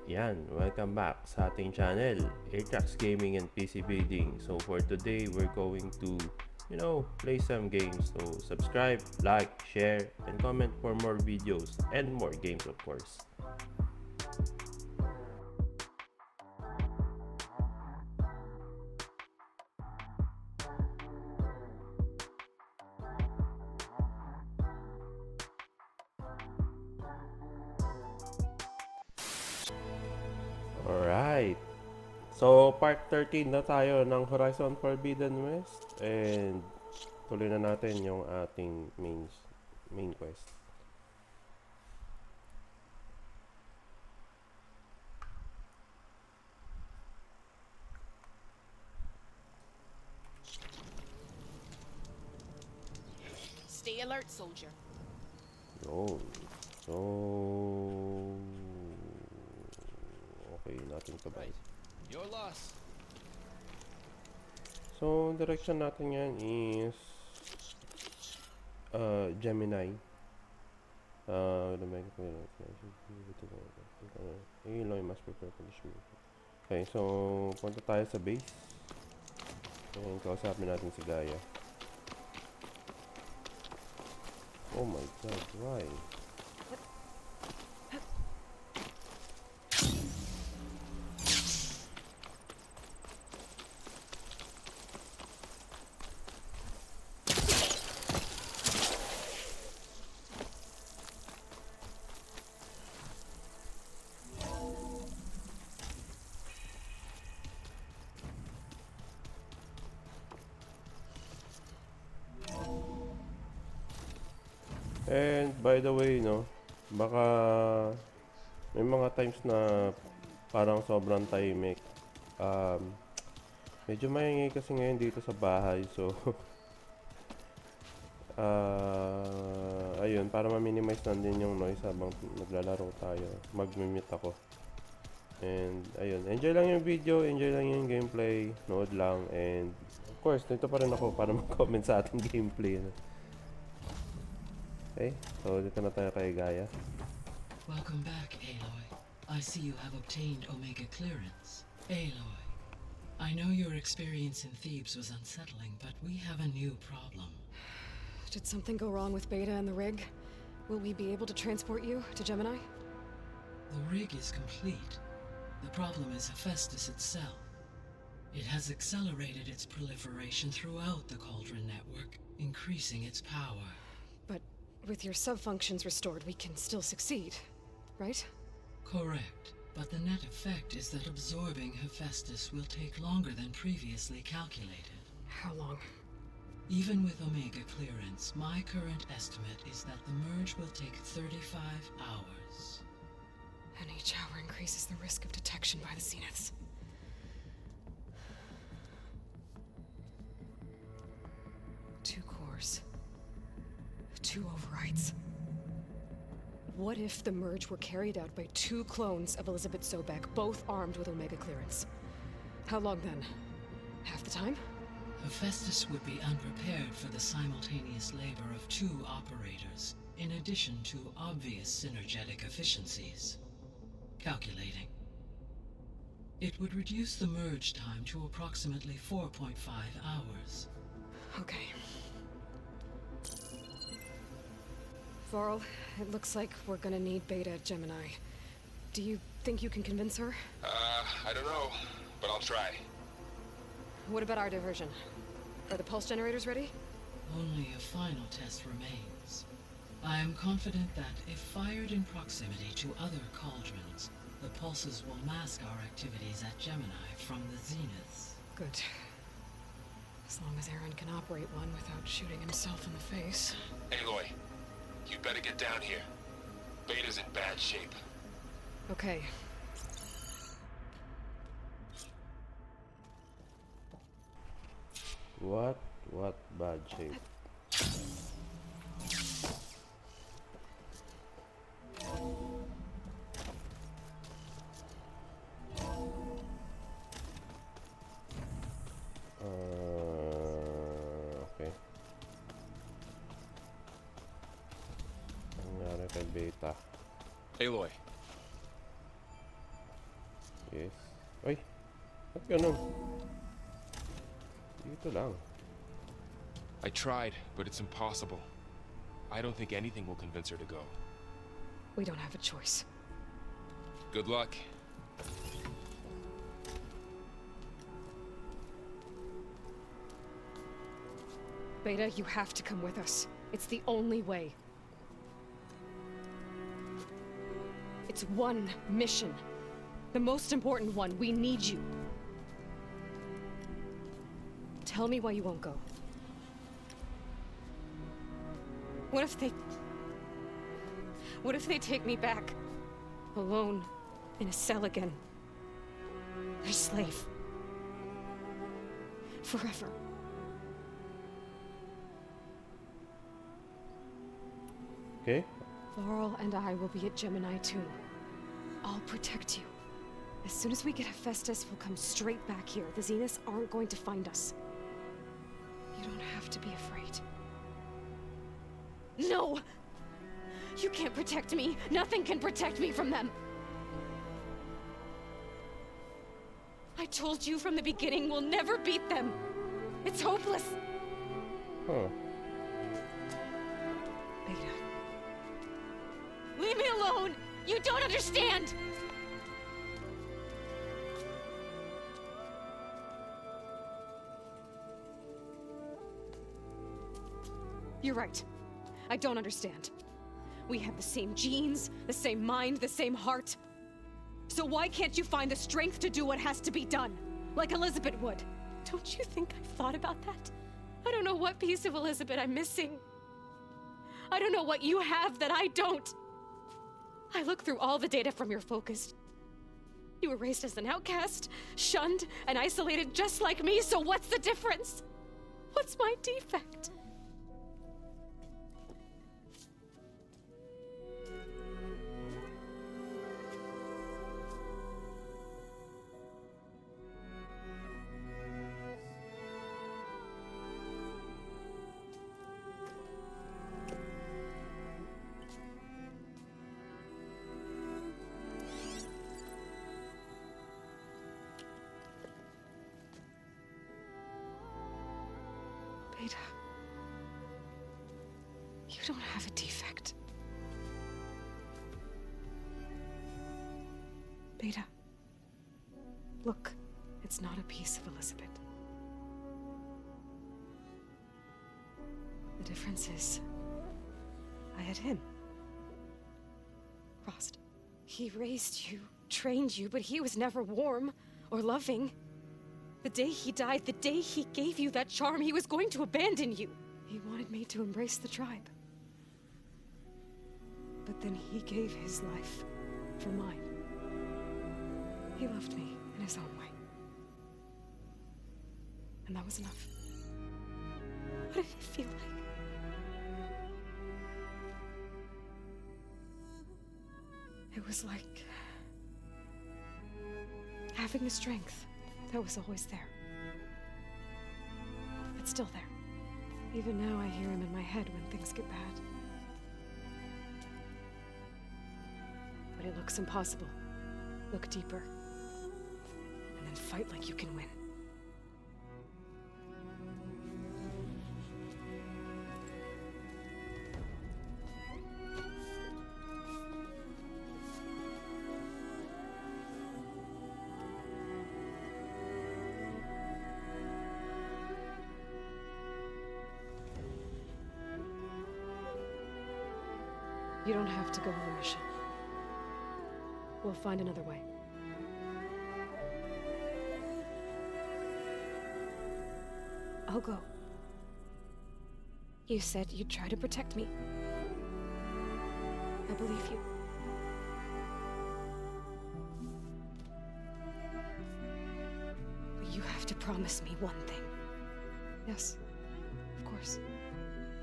Yan, welcome back sa ating channel, Atrax Gaming and PC Building. So for today, we're going to, play some games. So subscribe, like, share, and comment for more videos and more games, of course. Alright. So, part 13 na tayo ng Horizon Forbidden West. And tuloy na natin yung ating main quest. Stay alert, soldier. Yun. So, okay, natin to buy. Your loss. So, direction natin yan is Gemini. Aloy must prepare for this mission. Okay, so punta tayo sa base. And kausapin natin si Gaia. Oh my god, why? And by the way, baka may mga times na parang sobrang tahimik. Medyo maingay kasi ngayon dito sa bahay, so ayun, para ma-minimize lang din yung noise habang naglalaro tayo. Mag-mute ako. And ayun, enjoy lang yung video, enjoy lang yung gameplay, nood lang, and of course, dito pa rin ako para mag-comment sa ating gameplay. Okay, so dito na tayo kay Gaia. Welcome back, Aloy. I see you have obtained Omega clearance. Aloy, I know your experience in Thebes was unsettling, but we have a new problem. Did something go wrong with Beta and the rig? Will we be able to transport you to Gemini? The rig is complete. The problem is Hephaestus itself. It has accelerated its proliferation throughout the Cauldron network, increasing its power. But with your sub-functions restored, we can still succeed, right? Correct. But the net effect is that absorbing Hephaestus will take longer than previously calculated. How long? Even with Omega clearance, my current estimate is that the merge will take 35 hours. And each hour increases the risk of detection by the Zeniths. Two cores. Two overrides. What if the merge were carried out by two clones of Elizabeth Sobek, both armed with Omega clearance? How long then? Half the time? Hephaestus would be unprepared for the simultaneous labor of two operators, in addition to obvious synergetic efficiencies. Calculating. It would reduce the merge time to approximately 4.5 hours. Okay. Varl, it looks like we're gonna need Beta at Gemini. Do you think you can convince her? I don't know, but I'll try. What about our diversion? Are the pulse generators ready? Only a final test remains. I am confident that if fired in proximity to other cauldrons, the pulses will mask our activities at Gemini from the zeniths. Good. As long as Aaron can operate one without shooting himself in the face. Aloy, you better get down here. Beta's in bad shape. Okay. What bad shape? Okay. Nangyari kay Beta. Aloy, Yes. Ay! Ba't ganun? Dito lang. I tried, but it's impossible. I don't think anything will convince her to go. We don't have a choice. Good luck. Beta, you have to come with us. It's the only way. It's one mission. The most important one. We need you. Tell me why you won't go. What if they take me back? Alone. In a cell again. Their slave. Forever. Okay? Laurel and I will be at Gemini too. I'll protect you. As soon as we get Hephaestus, we'll come straight back here. The Zeniths aren't going to find us. You don't have to be afraid. No! You can't protect me. Nothing can protect me from them. I told you from the beginning we'll never beat them. It's hopeless. Huh. Beta. Leave me alone! You don't understand! You're right. I don't understand. We have the same genes, the same mind, the same heart. So why can't you find the strength to do what has to be done? Like Elizabeth would. Don't you think I've thought about that? I don't know what piece of Elizabeth I'm missing. I don't know what you have that I don't. I looked through all the data from your focus. You were raised as an outcast, shunned, and isolated just like me, so what's the difference? What's my defect? Beta, you don't have a defect. Beta, look, it's not a piece of Elizabeth. The difference is, I had him. Frost. He raised you, trained you, but he was never warm or loving. The day he died, the day he gave you that charm, he was going to abandon you. He wanted me to embrace the tribe. But then he gave his life for mine. He loved me in his own way. And that was enough. What did it feel like? It was like having the strength that was always there. It's still there. Even now I hear him in my head when things get bad. But it looks impossible. Look deeper. And then fight like you can win. You don't have to go on the mission. We'll find another way. I'll go. You said you'd try to protect me. I believe you. But you have to promise me one thing. Yes, of course.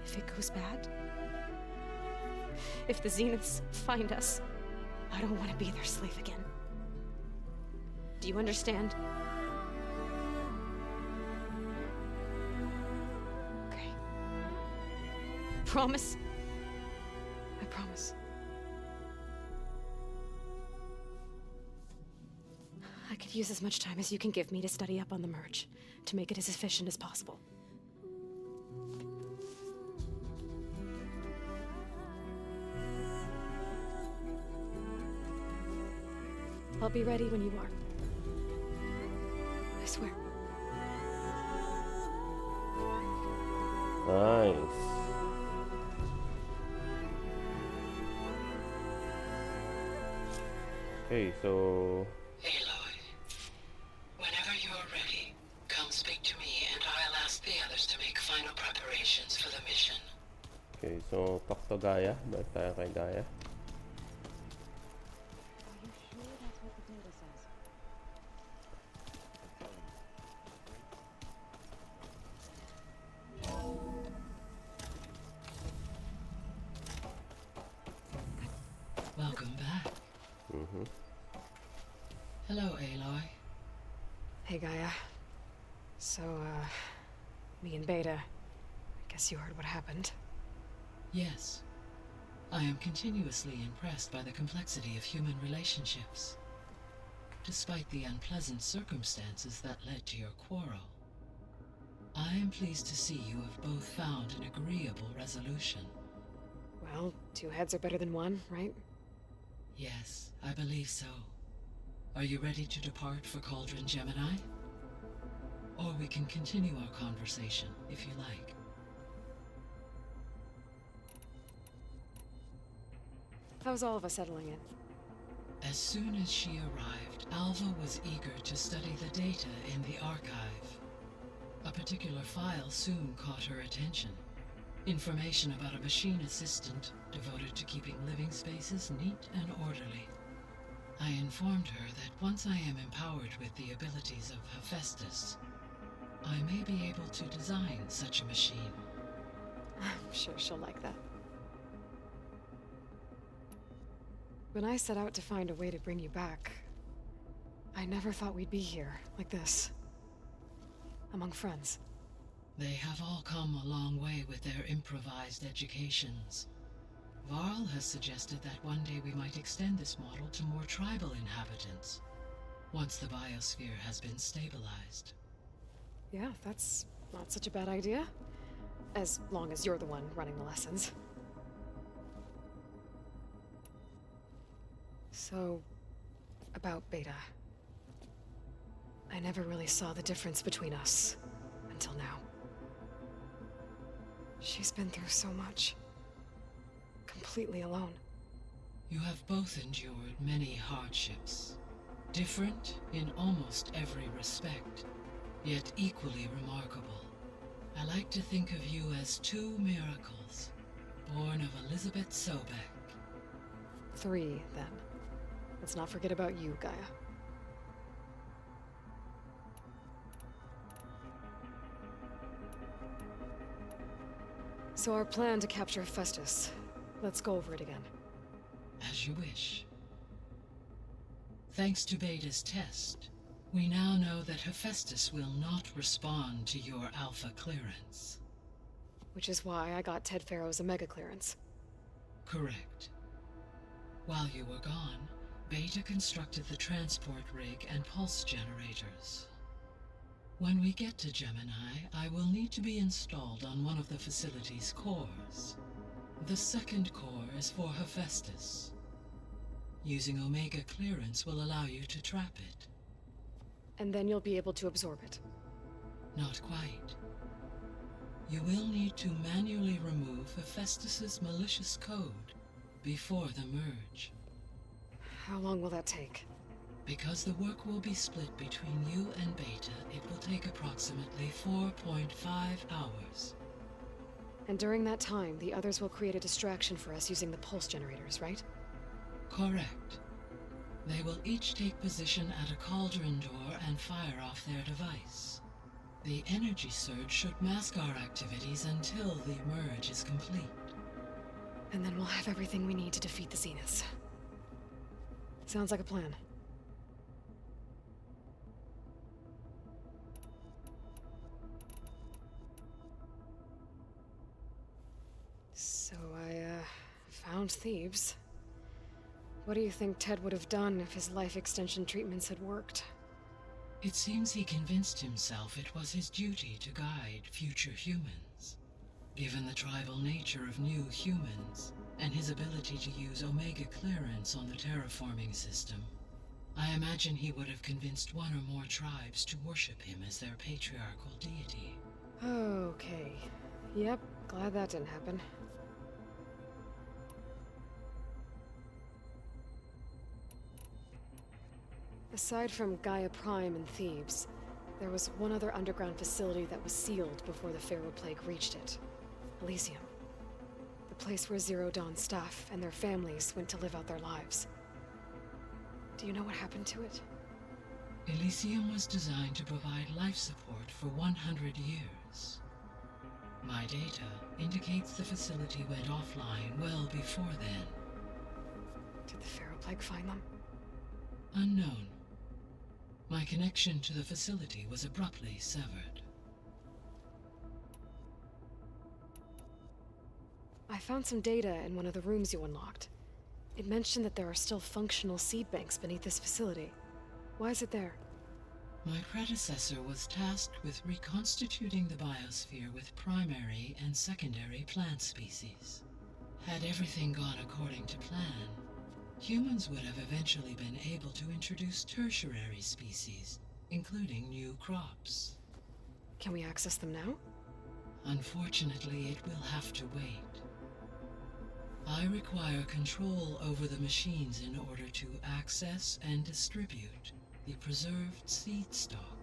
If it goes bad, if the Zeniths find us, I don't want to be their slave again. Do you understand? Okay. Promise? I promise. I could use as much time as you can give me to study up on the merge, to make it as efficient as possible. I'll be ready when you are. I swear. Nice. Okay, so Aloy, whenever you're ready, come speak to me and I'll ask the others to make final preparations for the mission. okay, so talk to Gaia. Balik tayo kay Gaia. Welcome back. Hello, Aloy. Hey, Gaia. So, me and Beta, I guess you heard what happened. Yes. I am continuously impressed by the complexity of human relationships. Despite the unpleasant circumstances that led to your quarrel, I am pleased to see you have both found an agreeable resolution. Well, two heads are better than one, right? Yes, I believe so. Are you ready to depart for Cauldron Gemini? Or we can continue our conversation, if you like. How's all of us settling in? As soon as she arrived, Alva was eager to study the data in the archive. A particular file soon caught her attention. Information about a machine assistant devoted to keeping living spaces neat and orderly. I informed her that once I am empowered with the abilities of Hephaestus, I may be able to design such a machine. I'm sure she'll like that. When I set out to find a way to bring you back, I never thought we'd be here, like this. Among friends. They have all come a long way with their improvised educations. Varl has suggested that one day we might extend this model to more tribal inhabitants, once the biosphere has been stabilized. Yeah, that's not such a bad idea. As long as you're the one running the lessons. So, about Beta. I never really saw the difference between us, until now. She's been through so much. Completely alone. You have both endured many hardships, different in almost every respect, yet equally remarkable. I like to think of you as two miracles, born of Elizabeth Sobek. 3, then. Let's not forget about you, Gaia. So our plan to capture Hephaestus. Let's go over it again. As you wish. Thanks to Beta's test, we now know that Hephaestus will not respond to your alpha clearance. Which is why I got Ted Farrow's Omega clearance. Correct. While you were gone, Beta constructed the transport rig and pulse generators. When we get to Gemini, I will need to be installed on one of the facility's cores. The second core is for Hephaestus. Using Omega clearance will allow you to trap it. And then you'll be able to absorb it. Not quite. You will need to manually remove Hephaestus's malicious code before the merge. How long will that take? Because the work will be split between you and Beta, it will take approximately 4.5 hours. And during that time, the others will create a distraction for us using the pulse generators, right? Correct. They will each take position at a cauldron door and fire off their device. The energy surge should mask our activities until the merge is complete. And then we'll have everything we need to defeat the Zeniths. Sounds like a plan. So I, found Thebes. What do you think Ted would have done if his life extension treatments had worked? It seems he convinced himself it was his duty to guide future humans. Given the tribal nature of new humans, and his ability to use Omega clearance on the terraforming system, I imagine he would have convinced one or more tribes to worship him as their patriarchal deity. Okay. Yep, glad that didn't happen. Aside from Gaia Prime and Thebes, there was one other underground facility that was sealed before the Pharaoh Plague reached it. Elysium. The place where Zero Dawn staff and their families went to live out their lives. Do you know what happened to it? Elysium was designed to provide life support for 100 years. My data indicates the facility went offline well before then. Did the Pharaoh Plague find them? Unknown. My connection to the facility was abruptly severed. I found some data in one of the rooms you unlocked. It mentioned that there are still functional seed banks beneath this facility. Why is it there? My predecessor was tasked with reconstituting the biosphere with primary and secondary plant species. Had everything gone according to plan, humans would have eventually been able to introduce tertiary species, including new crops. Can we access them now? Unfortunately, it will have to wait. I require control over the machines in order to access and distribute the preserved seed stock.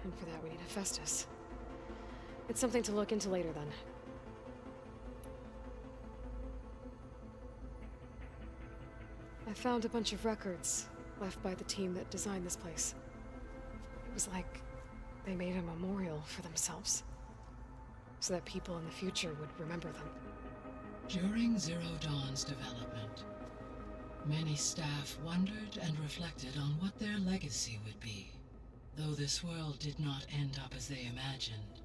And for that we need Hephaestus. It's something to look into later then. I found a bunch of records left by the team that designed this place. It was like they made a memorial for themselves, so that people in the future would remember them. During Zero Dawn's development, many staff wondered and reflected on what their legacy would be. Though this world did not end up as they imagined,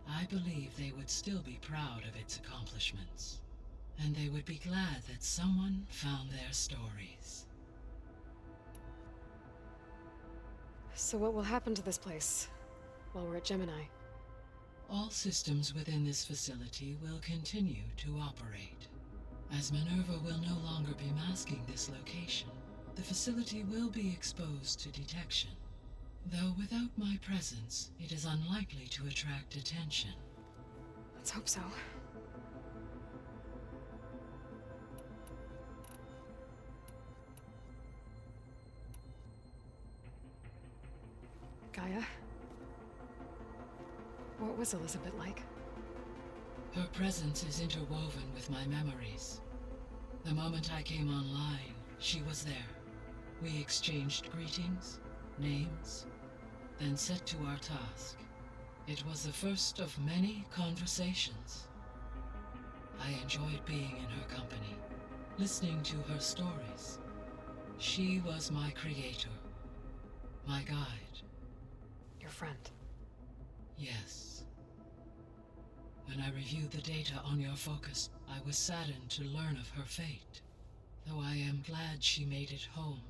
I believe they would still be proud of its accomplishments, and they would be glad that someone found their stories. So what will happen to this place while we're at Gemini? All systems within this facility will continue to operate. As Minerva will no longer be masking this location, the facility will be exposed to detection. Though without my presence, it is unlikely to attract attention. Let's hope so. Gaia? What was Elizabeth like? Her presence is interwoven with my memories. The moment I came online, she was there. We exchanged greetings, names, then set to our task. It was the first of many conversations. I enjoyed being in her company, listening to her stories. She was my creator, my guide. Your friend. Yes. When I reviewed the data on your focus, I was saddened to learn of her fate. Though I am glad she made it home.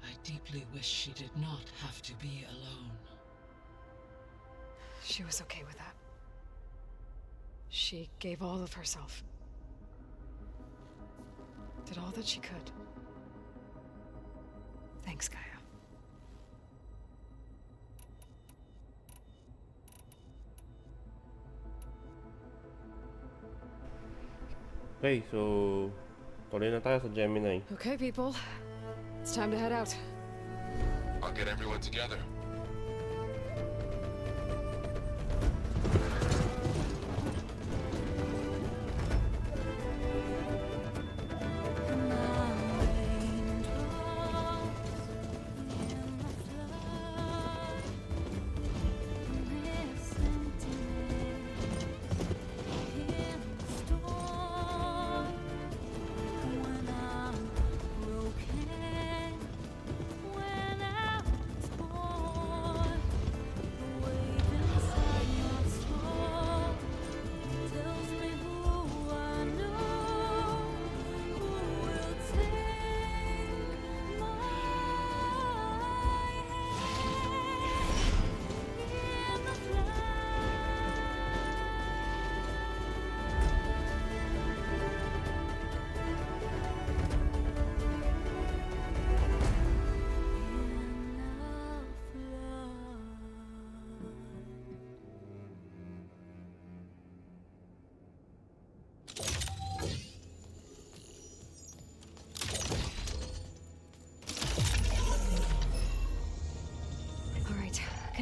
I deeply wish she did not have to be alone. She was okay with that. She gave all of herself. Did all that she could. Thanks, Gaia. Okay, so tuloy na tayo sa Gemini. Okay, people. It's time to head out. I'll get everyone together. When I was born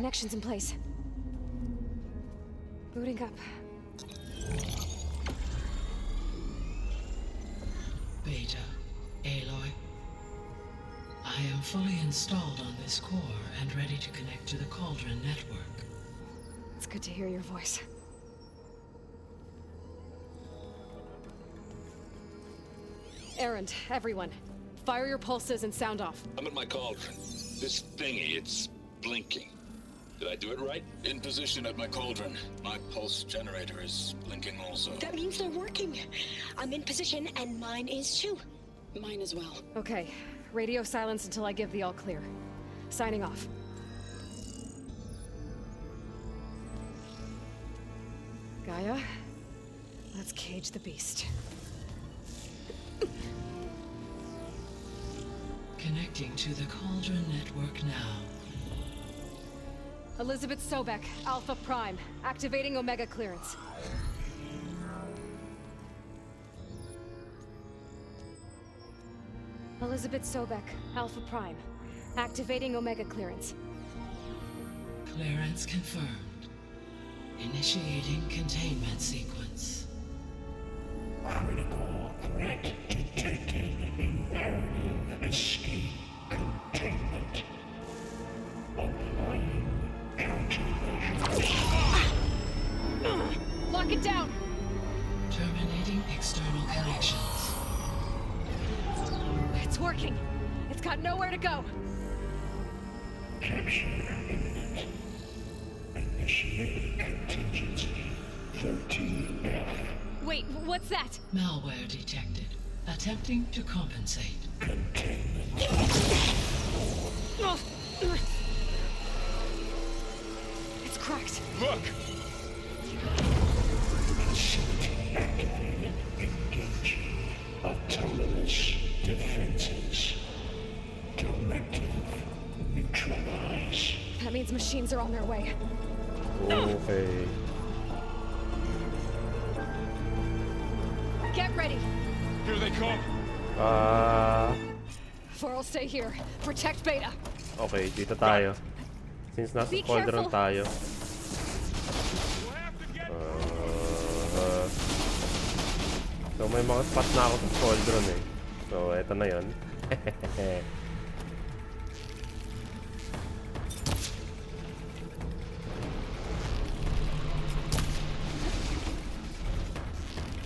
Connections in place. Booting up. Beta, Aloy. I am fully installed on this core and ready to connect to the Cauldron network. It's good to hear your voice. Errand, everyone. Fire your pulses and sound off. I'm at my cauldron. This thingy, it's blinking. Did I do it right? In position at my cauldron. My pulse generator is blinking also. That means they're working. I'm in position, and mine is too. Mine as well. Okay. Radio silence until I give the all clear. Signing off. Gaia, let's cage the beast. Connecting to the Cauldron network now. Elizabeth Sobek, Alpha Prime, activating Omega clearance. Elizabeth Sobek, Alpha Prime, activating Omega clearance. Clearance confirmed. Initiating containment sequence. Critical threat detected. Imperative escape containment. Applying countermeasures. Lock it down! Terminating external connections. It's working. It's got nowhere to go. Capture imminent. Initiate contingency 13F. Wait, what's that? Malware detected. Attempting to compensate. Containment. It's cracked. Look! Facility activated. Engaging autonomous defenses. Directive. Neutralize. That means machines are on their way. Okay. Get ready. Here they come! Four will stay here. Protect Beta. Okay, dito tayo. Since nasa Be cauldron careful. tayo. So may mga spot na ako sa cauldron eh. So eto na yun.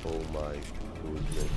Oh my goodness.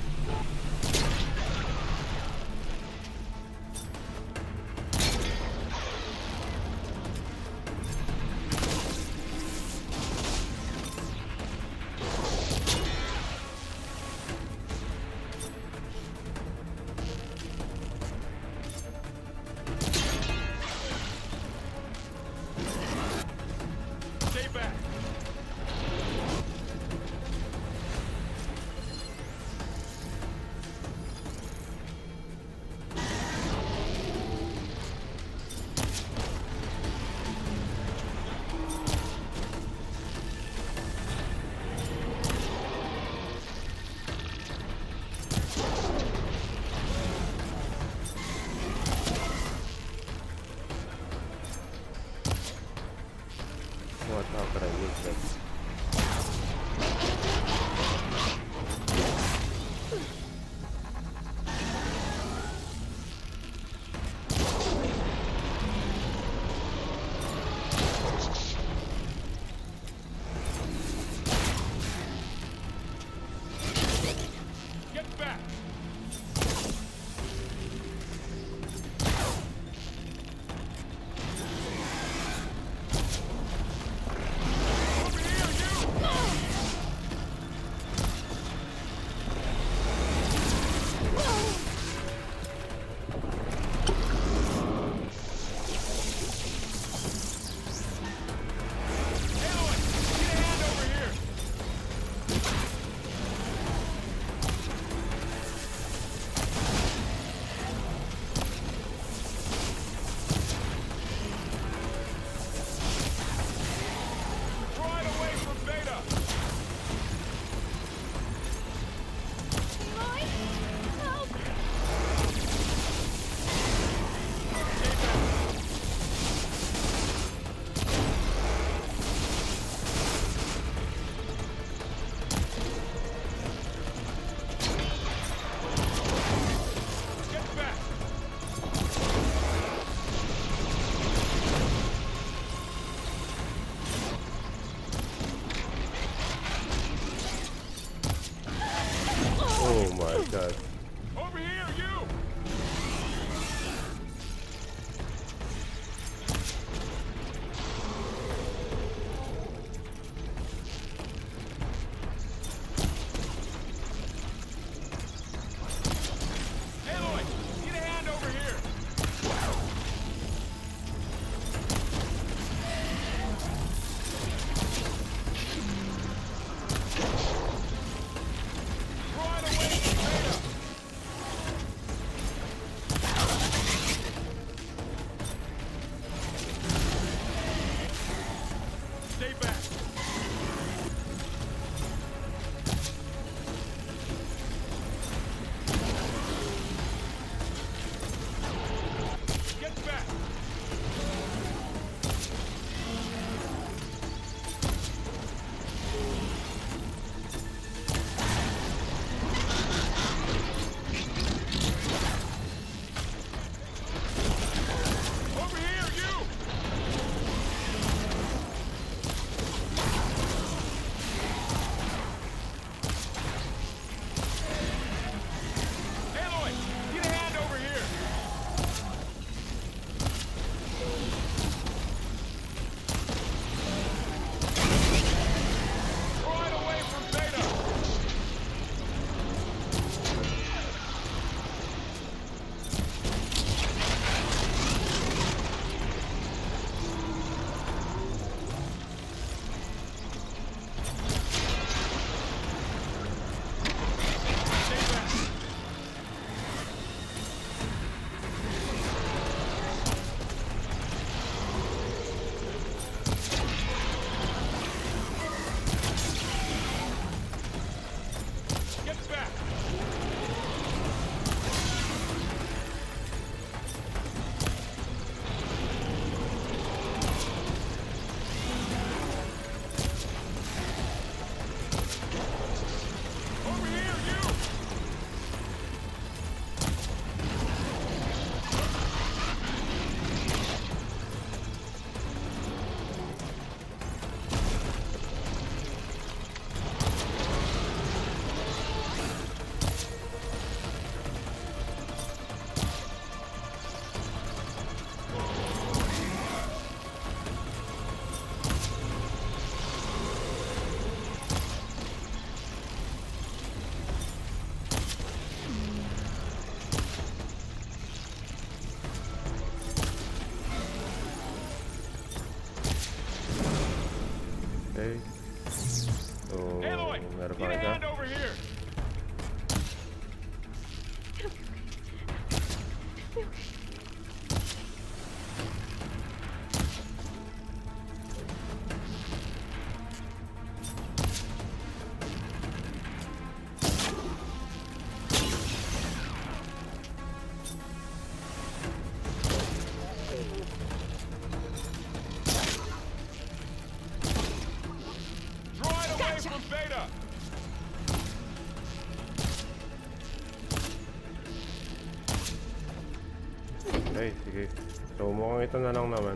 Okay, sige. So mukhang ito na lang naman.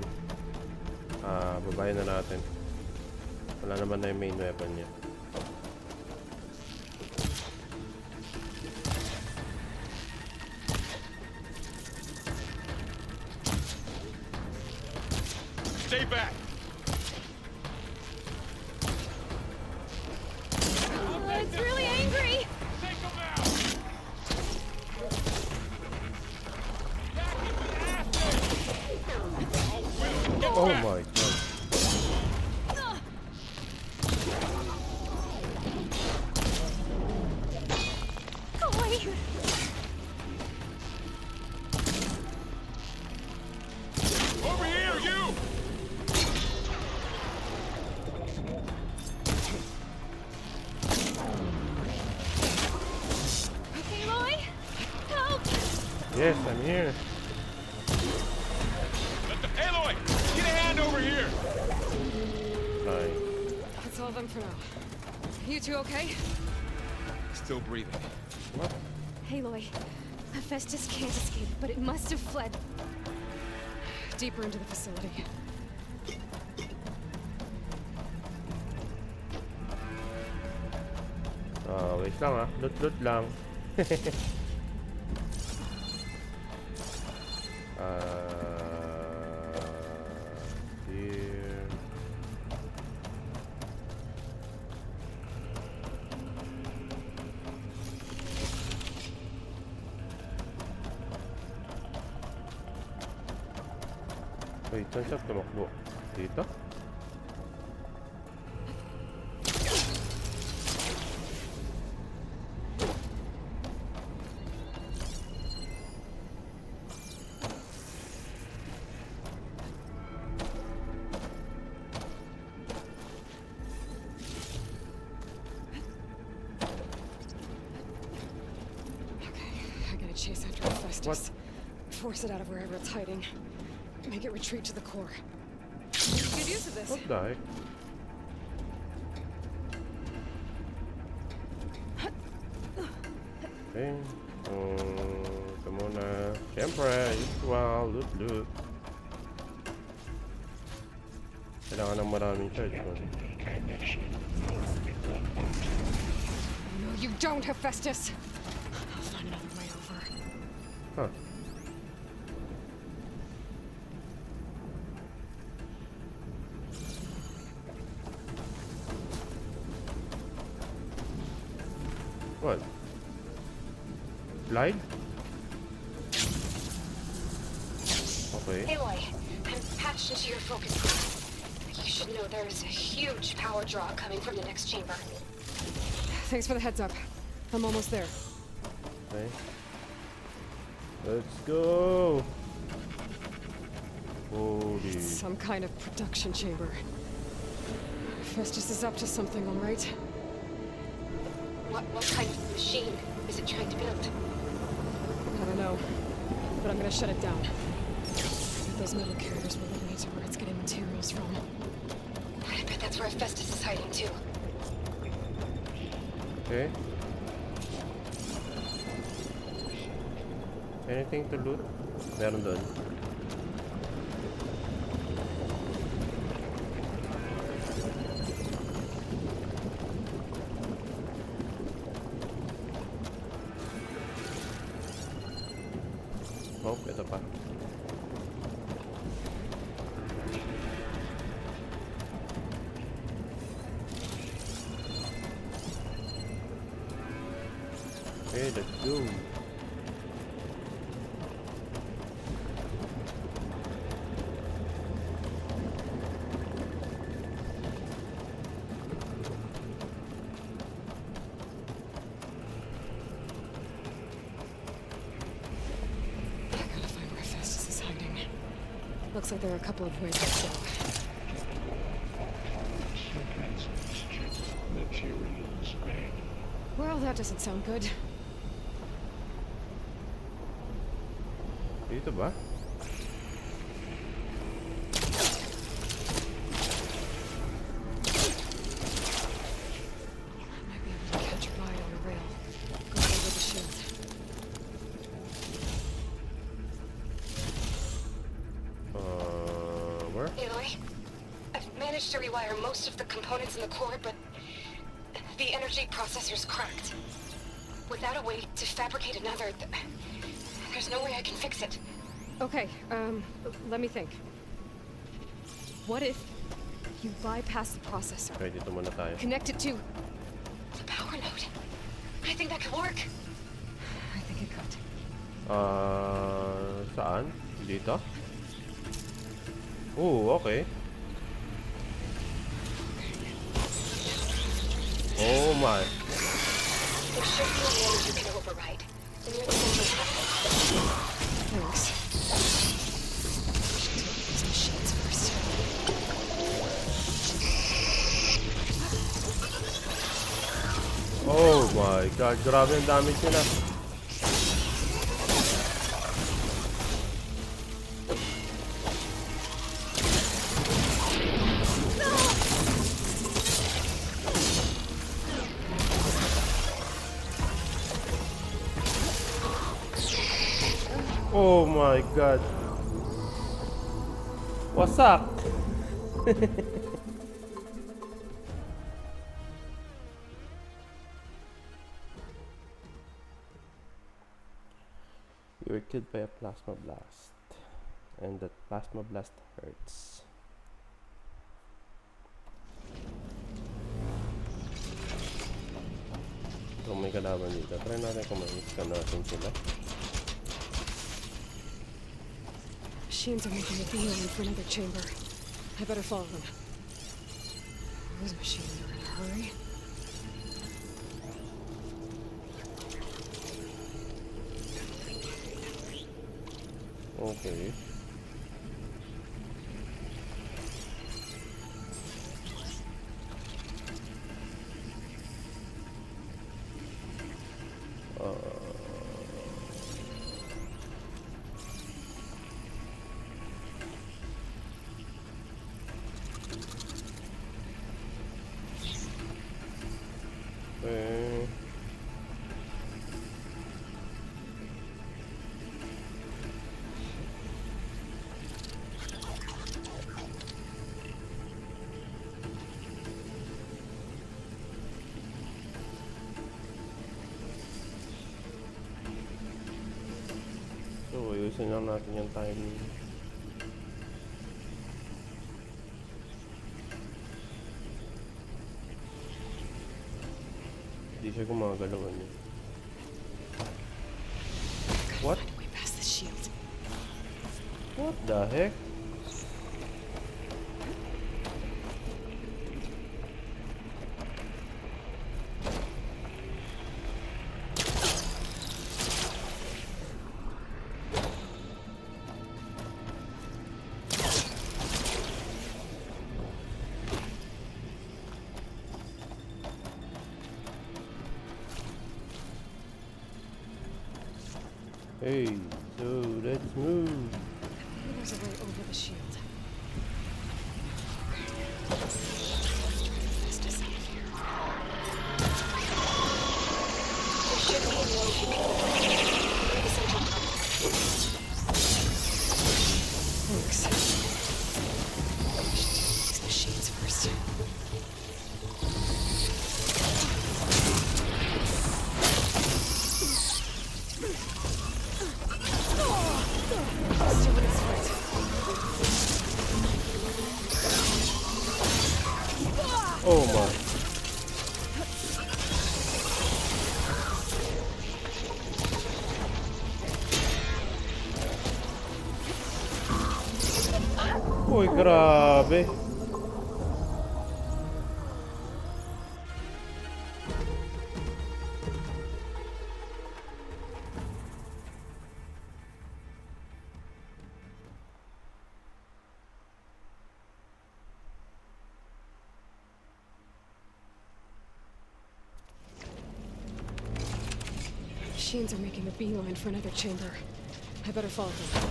Babayin na natin. Wala naman na yung main weapon niya. Stay back! It's really angry! Take them out! Oh my god. Go away! Over here, you! Aloy! Help! Yes, I'm here. Aloy! Get a hand over here! Nice. That's all of them for now. You two okay? Still breathing. What? Aloy, Hephaestus can't escape, but it must have fled deeper into the facility. Wait lang ah. Loot lang. Here. Wait, saan siya tumakbo? Dito? I gotta chase after Hephaestus. Force it out of wherever it's hiding. Make it retreat to the core. Good use of this. What the heck? Okay. Ito muna. Siyempre, usual. Loot. Kailangan ng maraming charge. No, you don't, Hephaestus! I'll find another way over. Huh. What? Blight? Okay. Aloy, I'm patched into your focus group. You should know there is a huge power draw coming from the next chamber. Thanks for the heads up. I'm almost there. Okay. Let's go. Holy. Some kind of production chamber. Hephaestus is up to something, all right? What kind of machine is it trying to build? I don't know, but I'm gonna shut it down. Those metal carriers will lead me to where it's getting materials from. I bet that's where Hephaestus is hiding too. Okay. Anything to loot? Meron doon. Oh, ito pa. Okay, let's go. Looks like there are a couple of ways to go. Materials back. Well, that doesn't sound good. Dito ba? Might be able to catch a ride on a rail. Go over the shield. Aloy. I've managed to rewire most of the components in the core, but the energy processor's cracked. Without a way to fabricate another, there's no way I can fix it. Okay, let me think. What if you bypass the processor? Okay, dito muna tayo. Connect it to... The power node. I think that could work. I think it could. Saan? Dito? Oh, okay. Oh my. There should be a way you can override. And you're the central hub. Thanks. These machines first. Oh my god, grabe ang damage nila. Oh my god. Wasak. You were killed by a plasma blast, and that plasma blast hurts. Kung may kalaban dito, try natin kung ma-scan natin sila. Machines are making a beeline for another chamber. I better follow them. Those machines are in a hurry. Okay. Okay. So, ayusin lang natin yung timing. Hindi siya gumagalawan niya. What? Find a way past the shield. What the heck? Hey, so let's move. Maybe there's a way over the shield. There should be a way you can override. You're the central hub. Thanks. These machines first. Oh my. Uy, grabe. Machines are making a beeline for another chamber. I better follow them.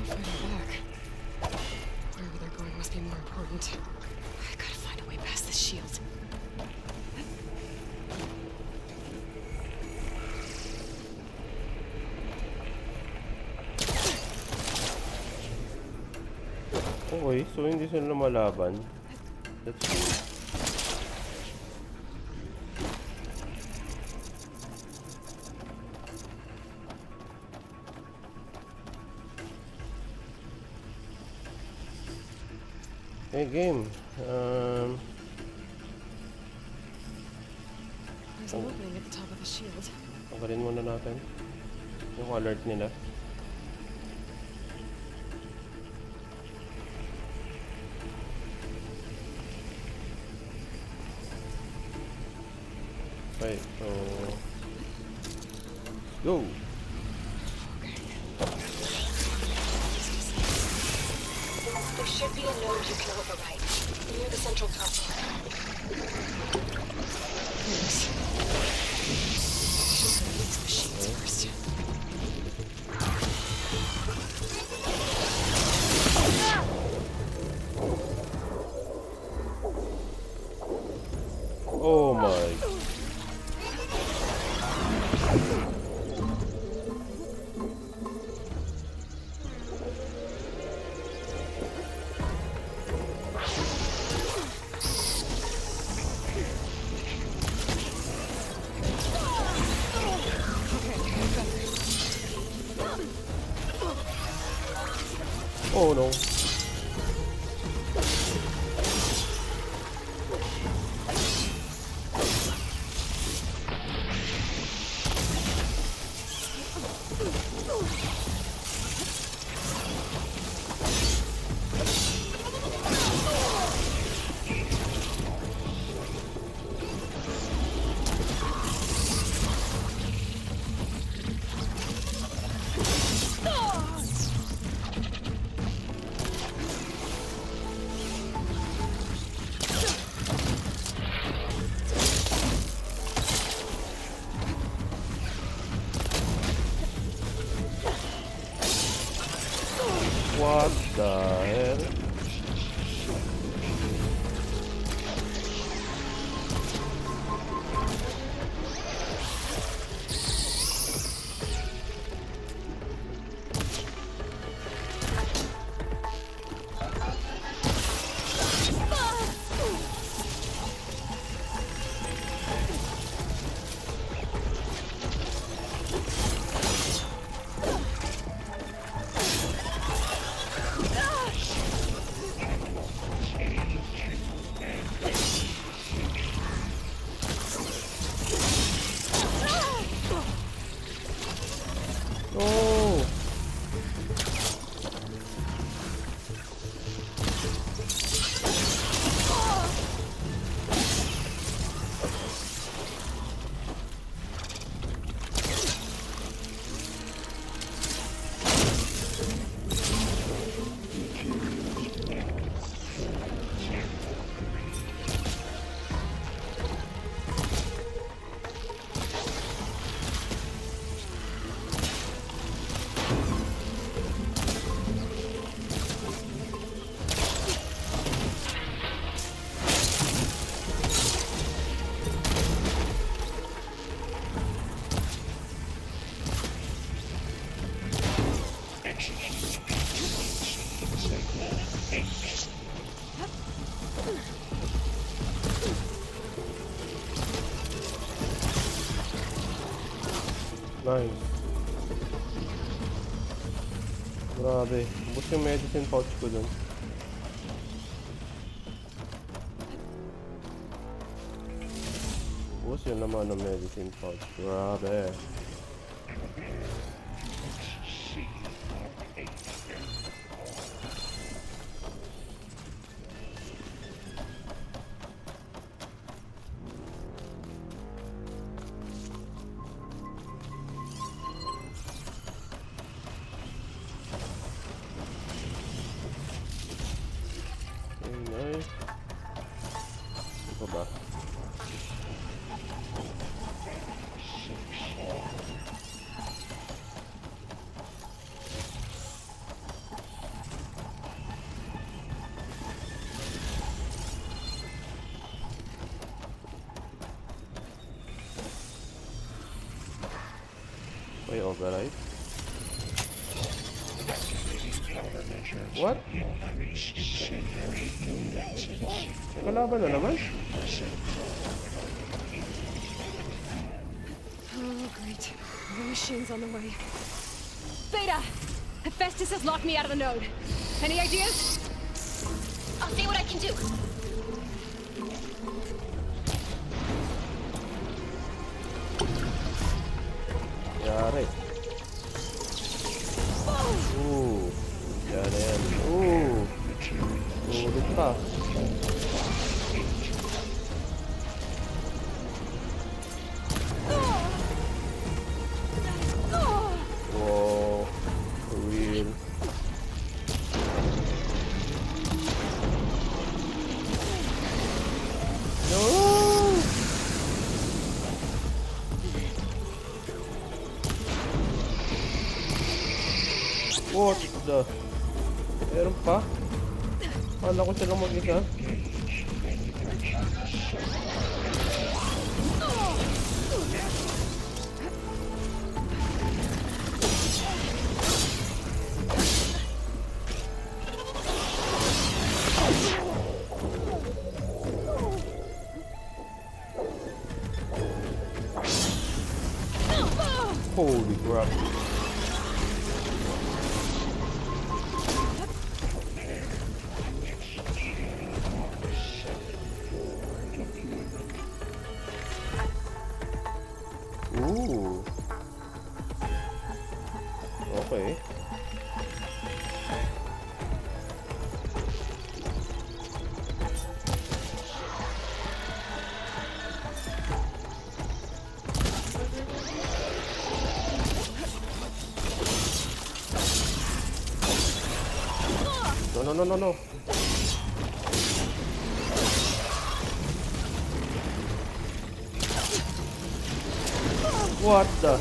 Fighting back. Wherever they're going must be more important. I gotta find a way past this shield. Okay, so hindi sila lumalaban. That's good. Hey game, There's an opening at the top of the shield. tanggalin muna natin yung alert nila. Okay, so go! There should be a node you can override near the central console. Yes. Should go these machines first. Oh my. Oh no. What the hell? Oh! Nice. Grabe. Ubus yung medicine pouch ko dun. Ubus yun naman ng medicine pouch. Grabe. Nice. Ito ba? May override? What? Kalaban na naman? Oh, great. The machine's on the way. Beta! Hephaestus has locked me out of the node. Any ideas? I'll see what I can do. Yari. Yan na yan. Ulit pa. Wow. For real. No! What the? Meron pa? Kala ko siya lang mag-isa. Holy crap. Ooh. Okay. No. What the?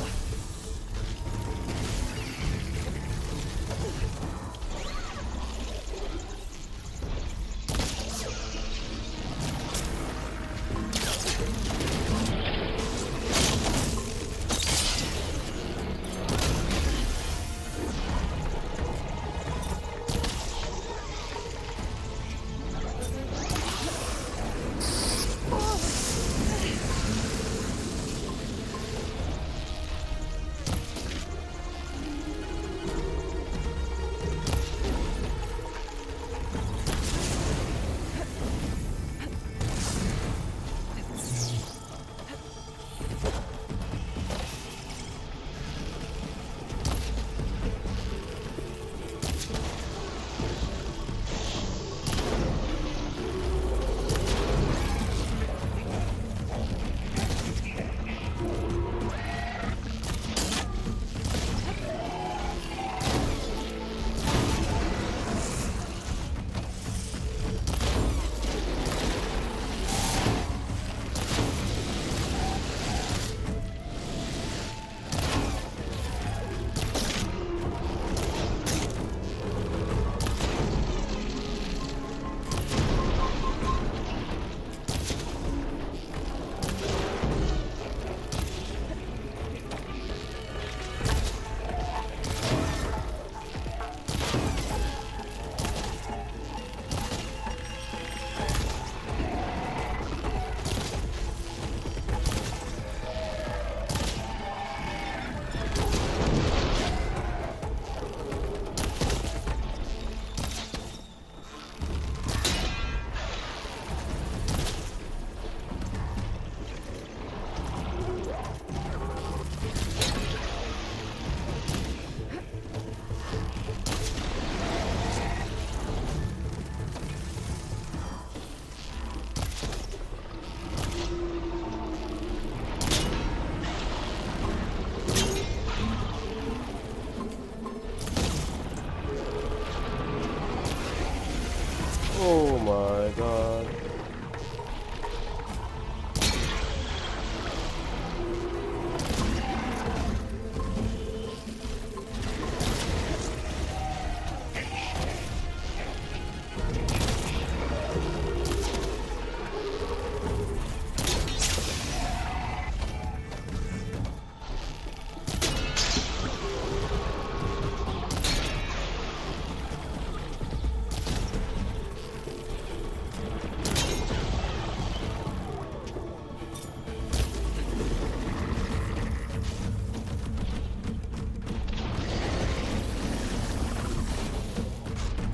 Oh my god.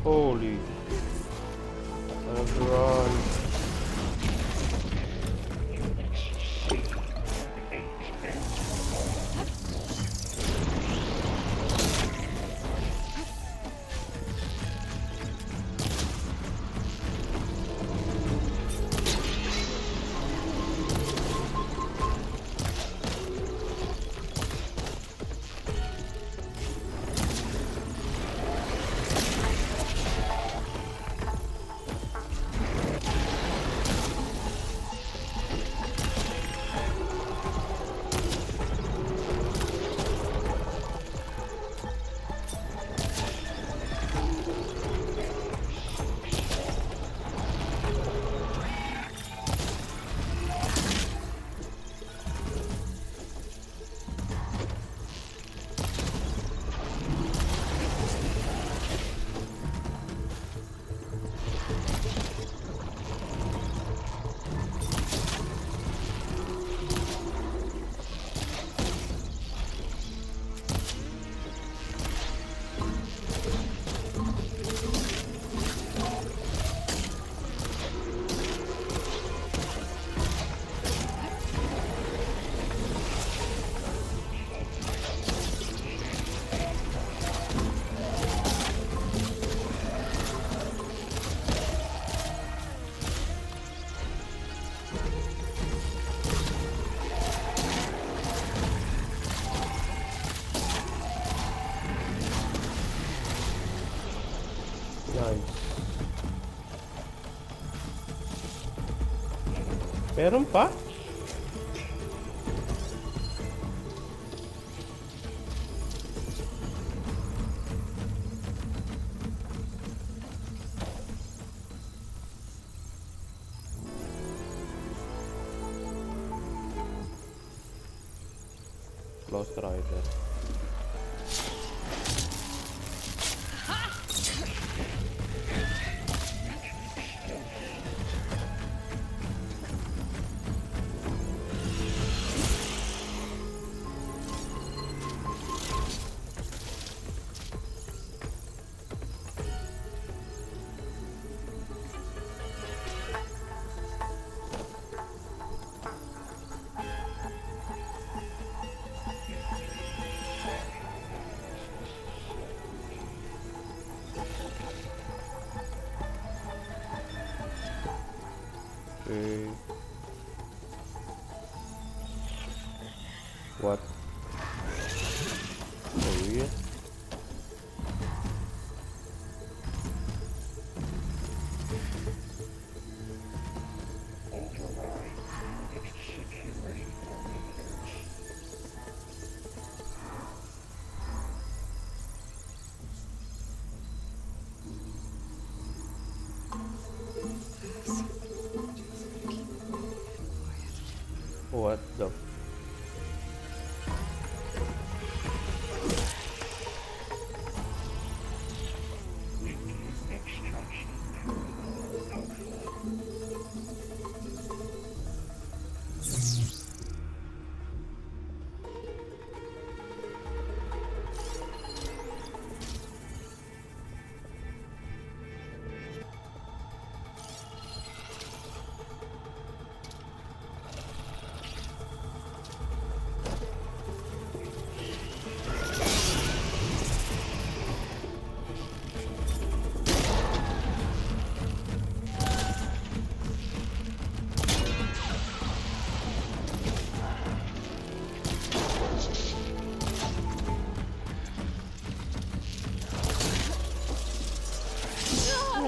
Holy. Let's run. Nice. Meron pa? Lost Rider. Okay. What? Oh yeah. What the?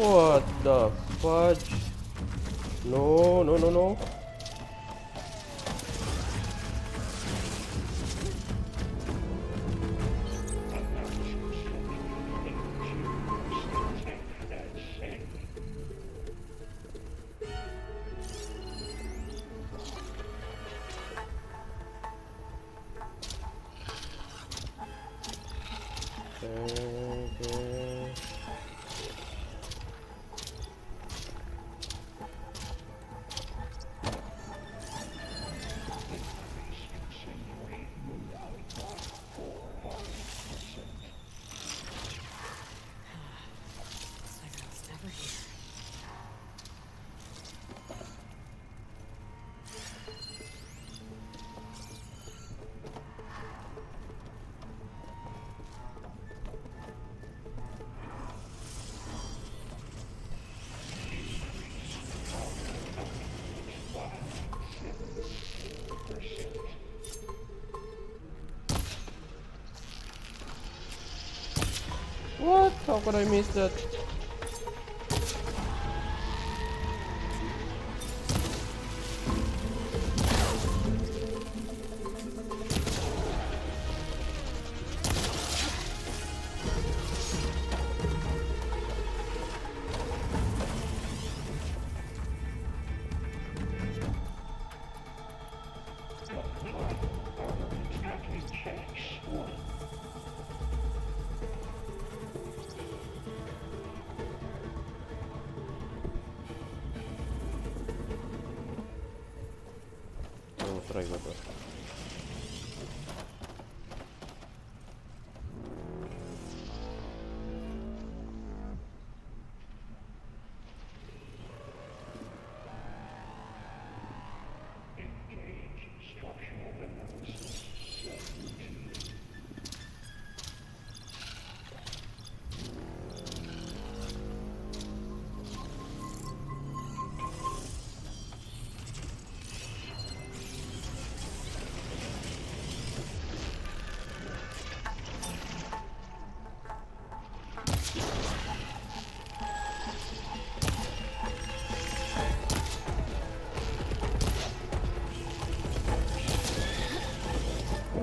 What the fudge? No, no, no, no. Okay. How could I miss that? Try ko to.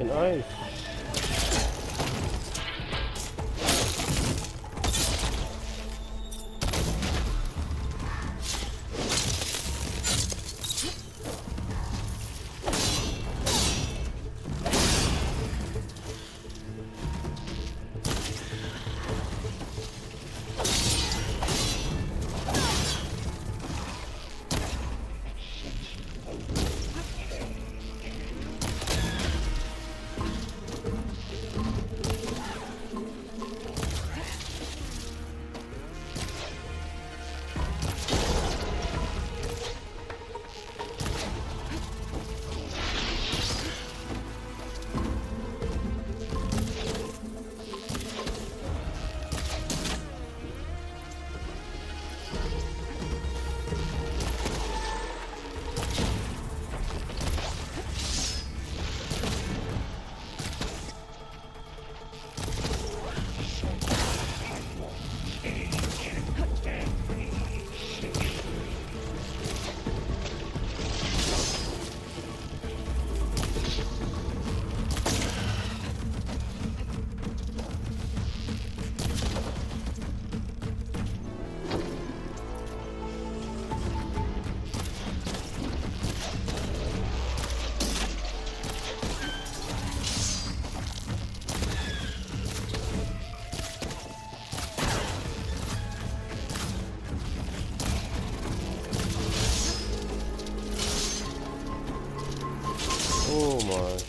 Nice. Oh my.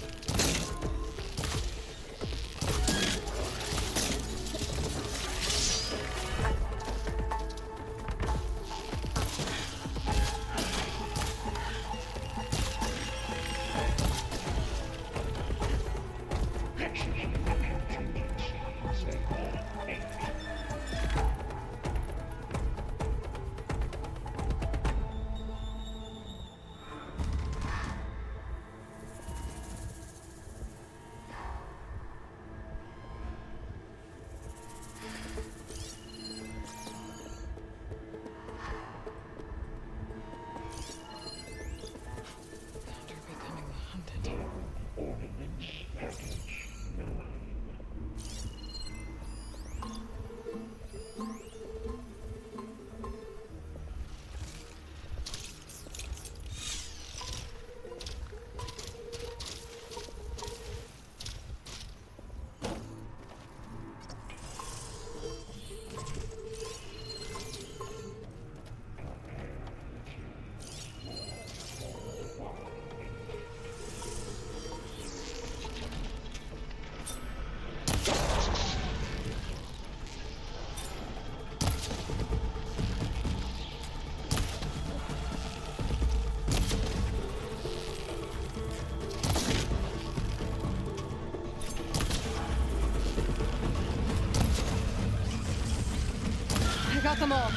I got them all.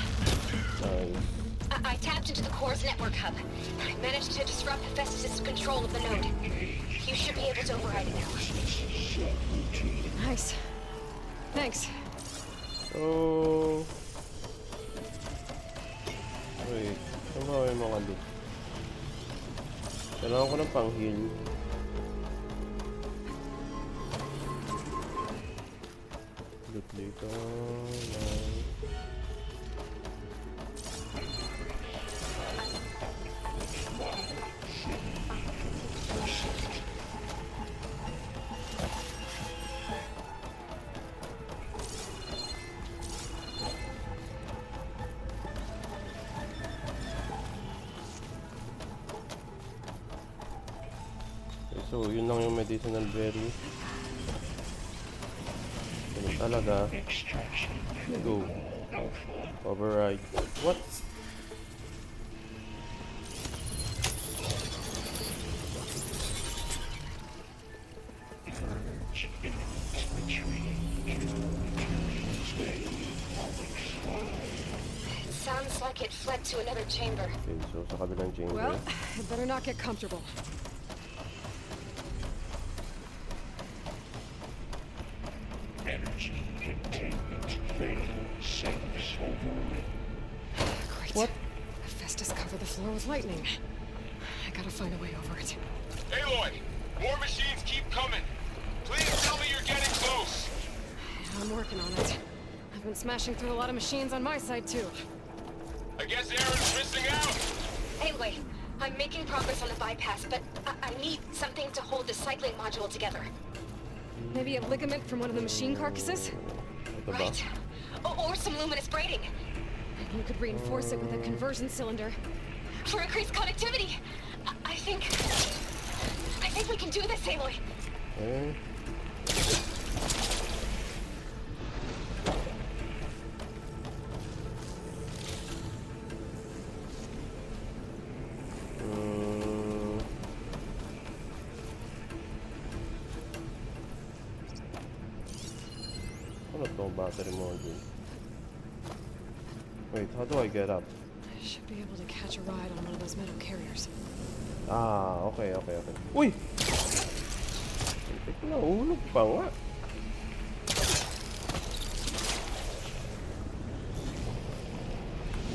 Nice. I tapped into the core's network hub. I managed to disrupt Hephaestus' control of the node. You should be able to override it now. Nice. Thanks. So... Wait, saan ba may mga loot? Kailangan ko ng pang-heal. Loot dito. Nice. So, yun lang yung medicinal berry. Ganun talaga. Extraction. Go. Override. What? Purge imminent retreat. It sounds like it fled to another chamber. Okay, so sa kabilang chamber. Well, I better not get comfortable. Energy containment failed. Safe overload. Great. What? Festus covered the floor with lightning. I gotta find a way over it. Aloy! More machines keep coming! Please tell me you're getting close! I'm working on it. I've been smashing through a lot of machines on my side, too. I guess Aaron's missing out! Anyway, I'm making progress on the bypass, but I need something to hold the cycling module together. Maybe a ligament from one of the machine carcasses? Ito ba? Right. Or some luminous braiding. You could reinforce it with a conversion cylinder. For increased connectivity. I think we can do this, Aloy. Okay. Ano to? Battery module. Wait, how do I get up? I should be able to catch a ride on one of those metal carriers. Ah, okay. Uy! Ito na, ulog pa nga.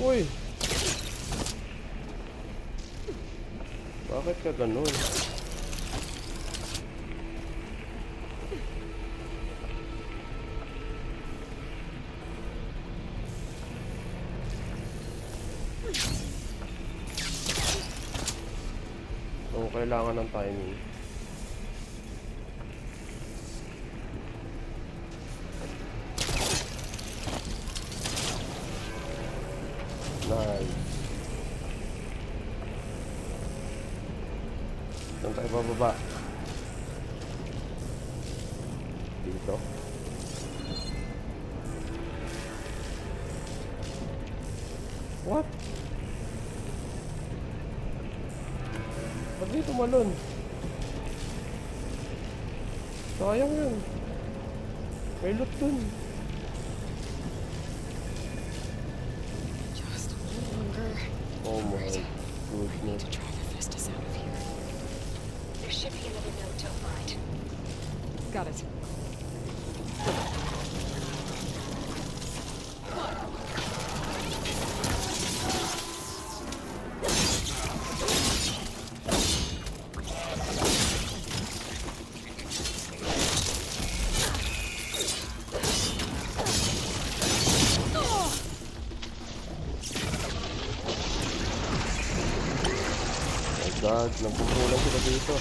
Uy! Bakit ka ganun? So, kailangan ng timing. Nice. Saan tayo bababa? Dito. What? Ba't dito malon? Sayang yun. May loot dun. Just a little longer. Oh my Right. We need goodness. to drive Festus out of here. There should be another node to override. Got it. God, nagpupulang sila dito.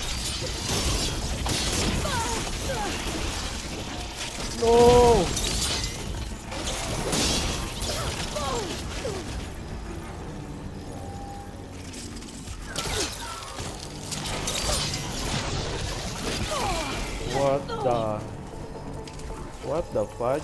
No! What the fudge?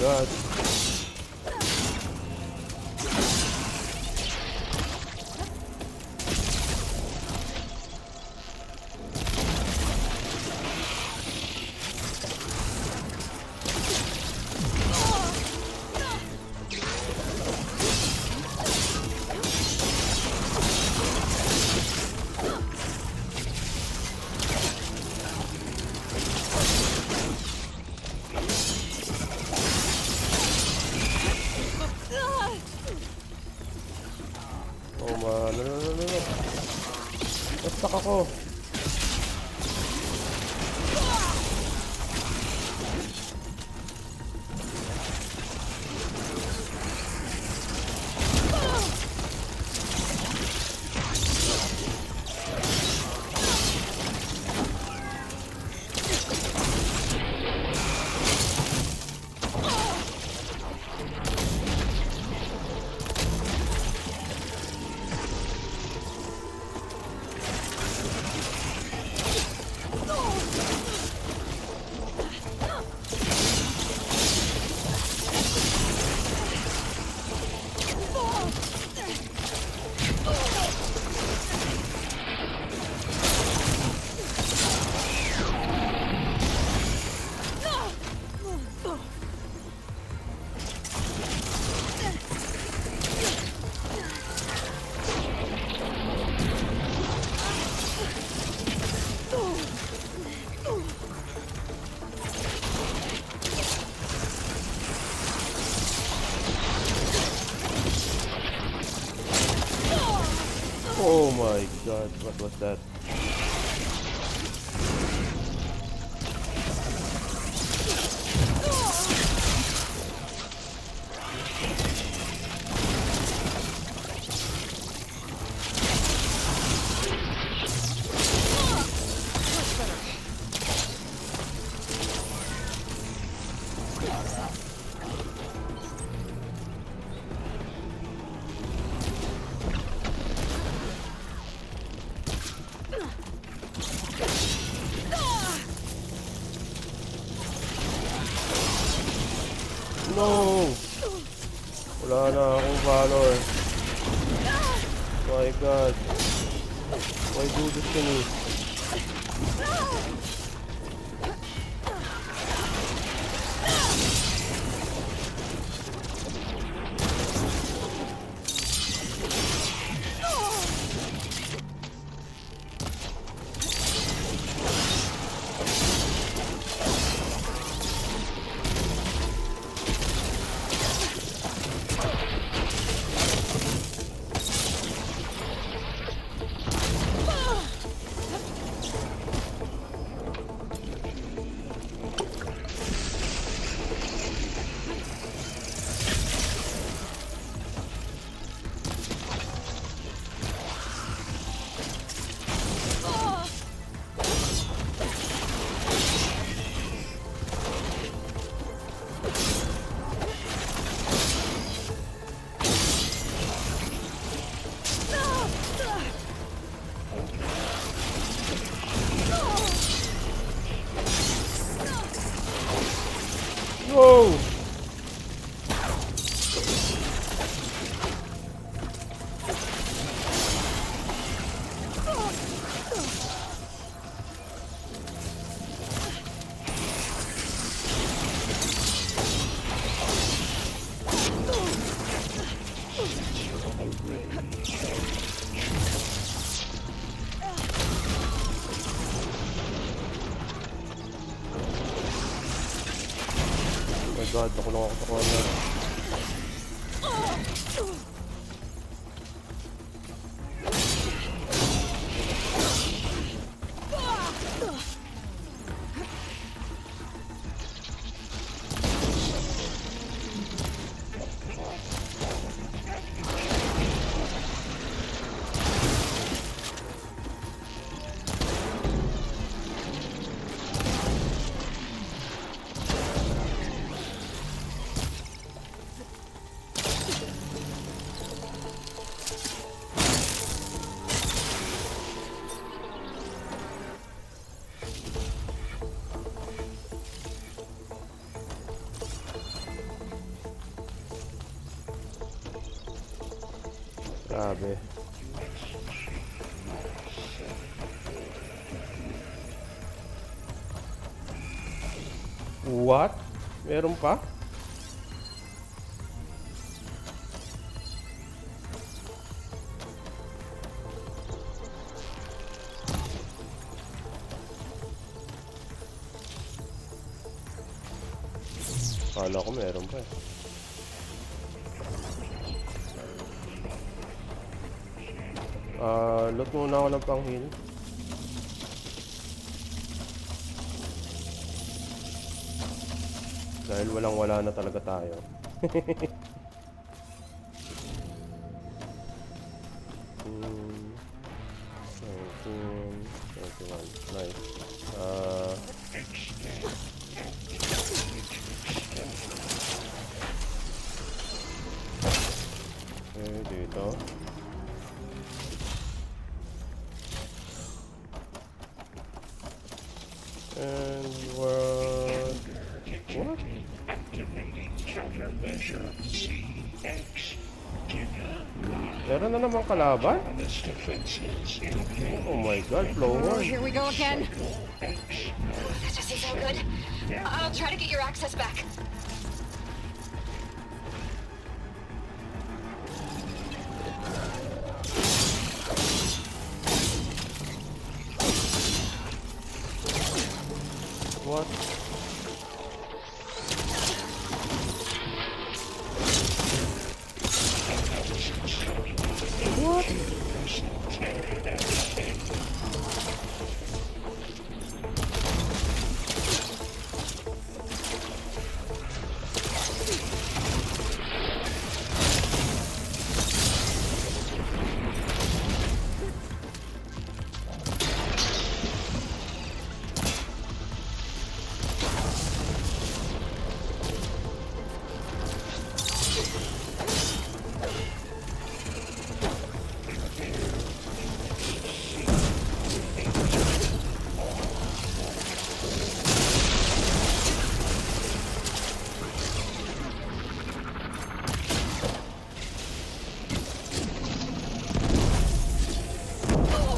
god. Oh man, no. Na-stuck ako. Oh my god, what was that? No! Wala na akong valor. My god. Why do this to me? No! Oh my god, nakulong ako sa corner. Grabe. What? Meron pa? Kala ko meron pa eh. Loot muna ako ng pang-heal. Dahil walang-wala na talaga tayo. Nice. Okay, dito. And what? Meron na naman kalaban? Oh my god, flower. Here we go again. That doesn't sound good. I'll try to get your access back. What? What?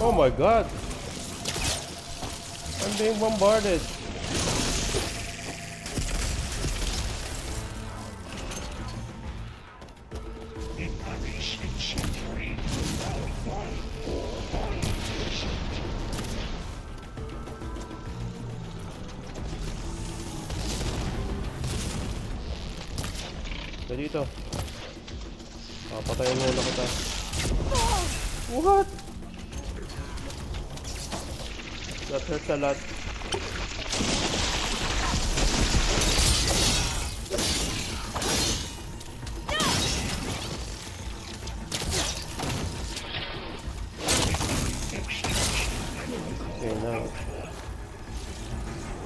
Oh my god! I'm being bombarded! Dito. Papatayin muna kita. What? That hurts a lot. Okay na.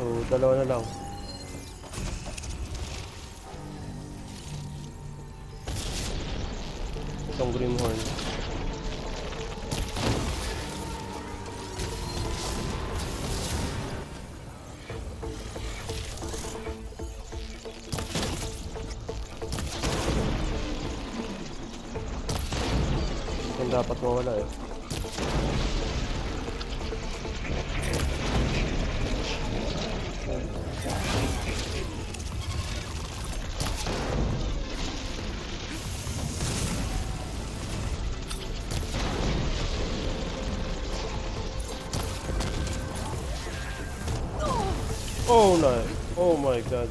So, dalawa na lang. Itong Grimhorn. Yung dapat mawala eh. Oh no! Oh my god!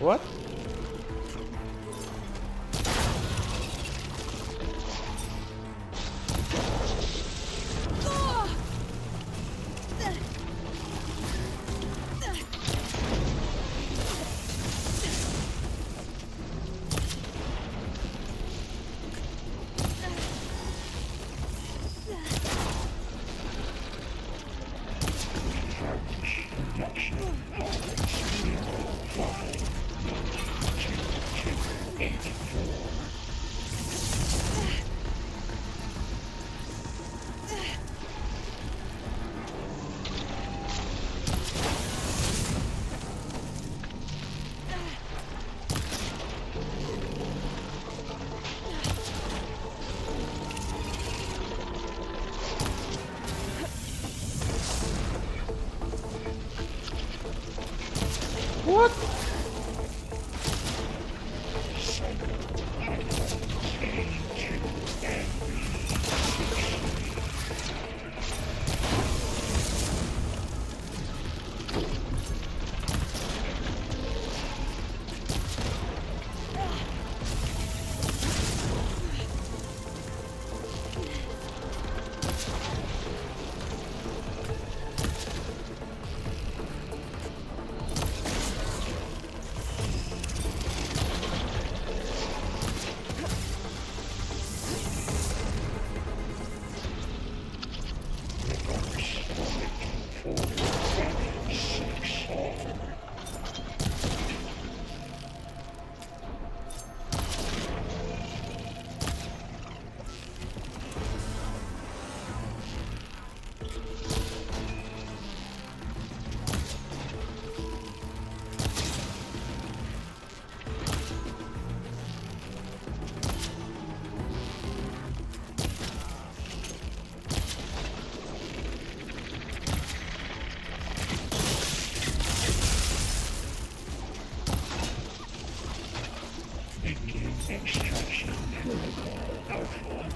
What? What? Extraction protocol alpha.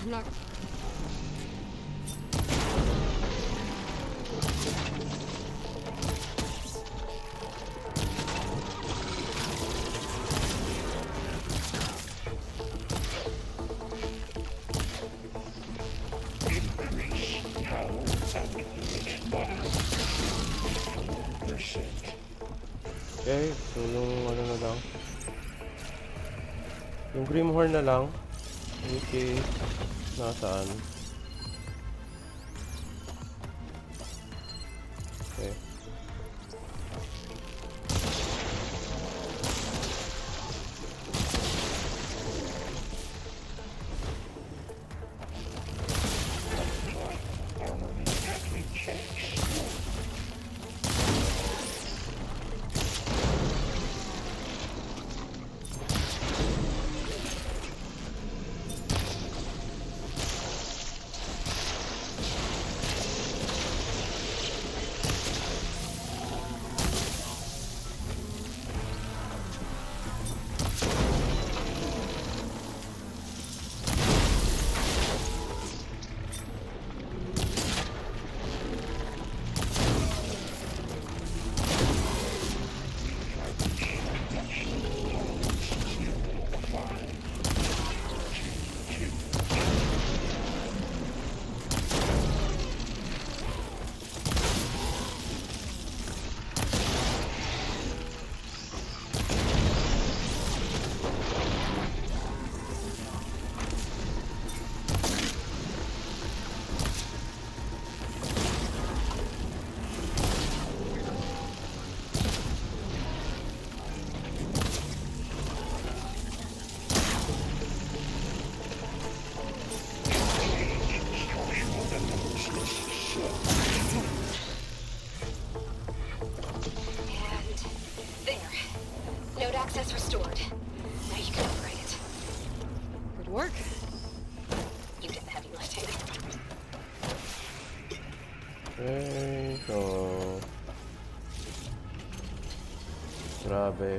I'm not... Okay, so yung ano na lang. Yung Grimhorn na lang. Which is nasaan? Okay. Okay, so grabe.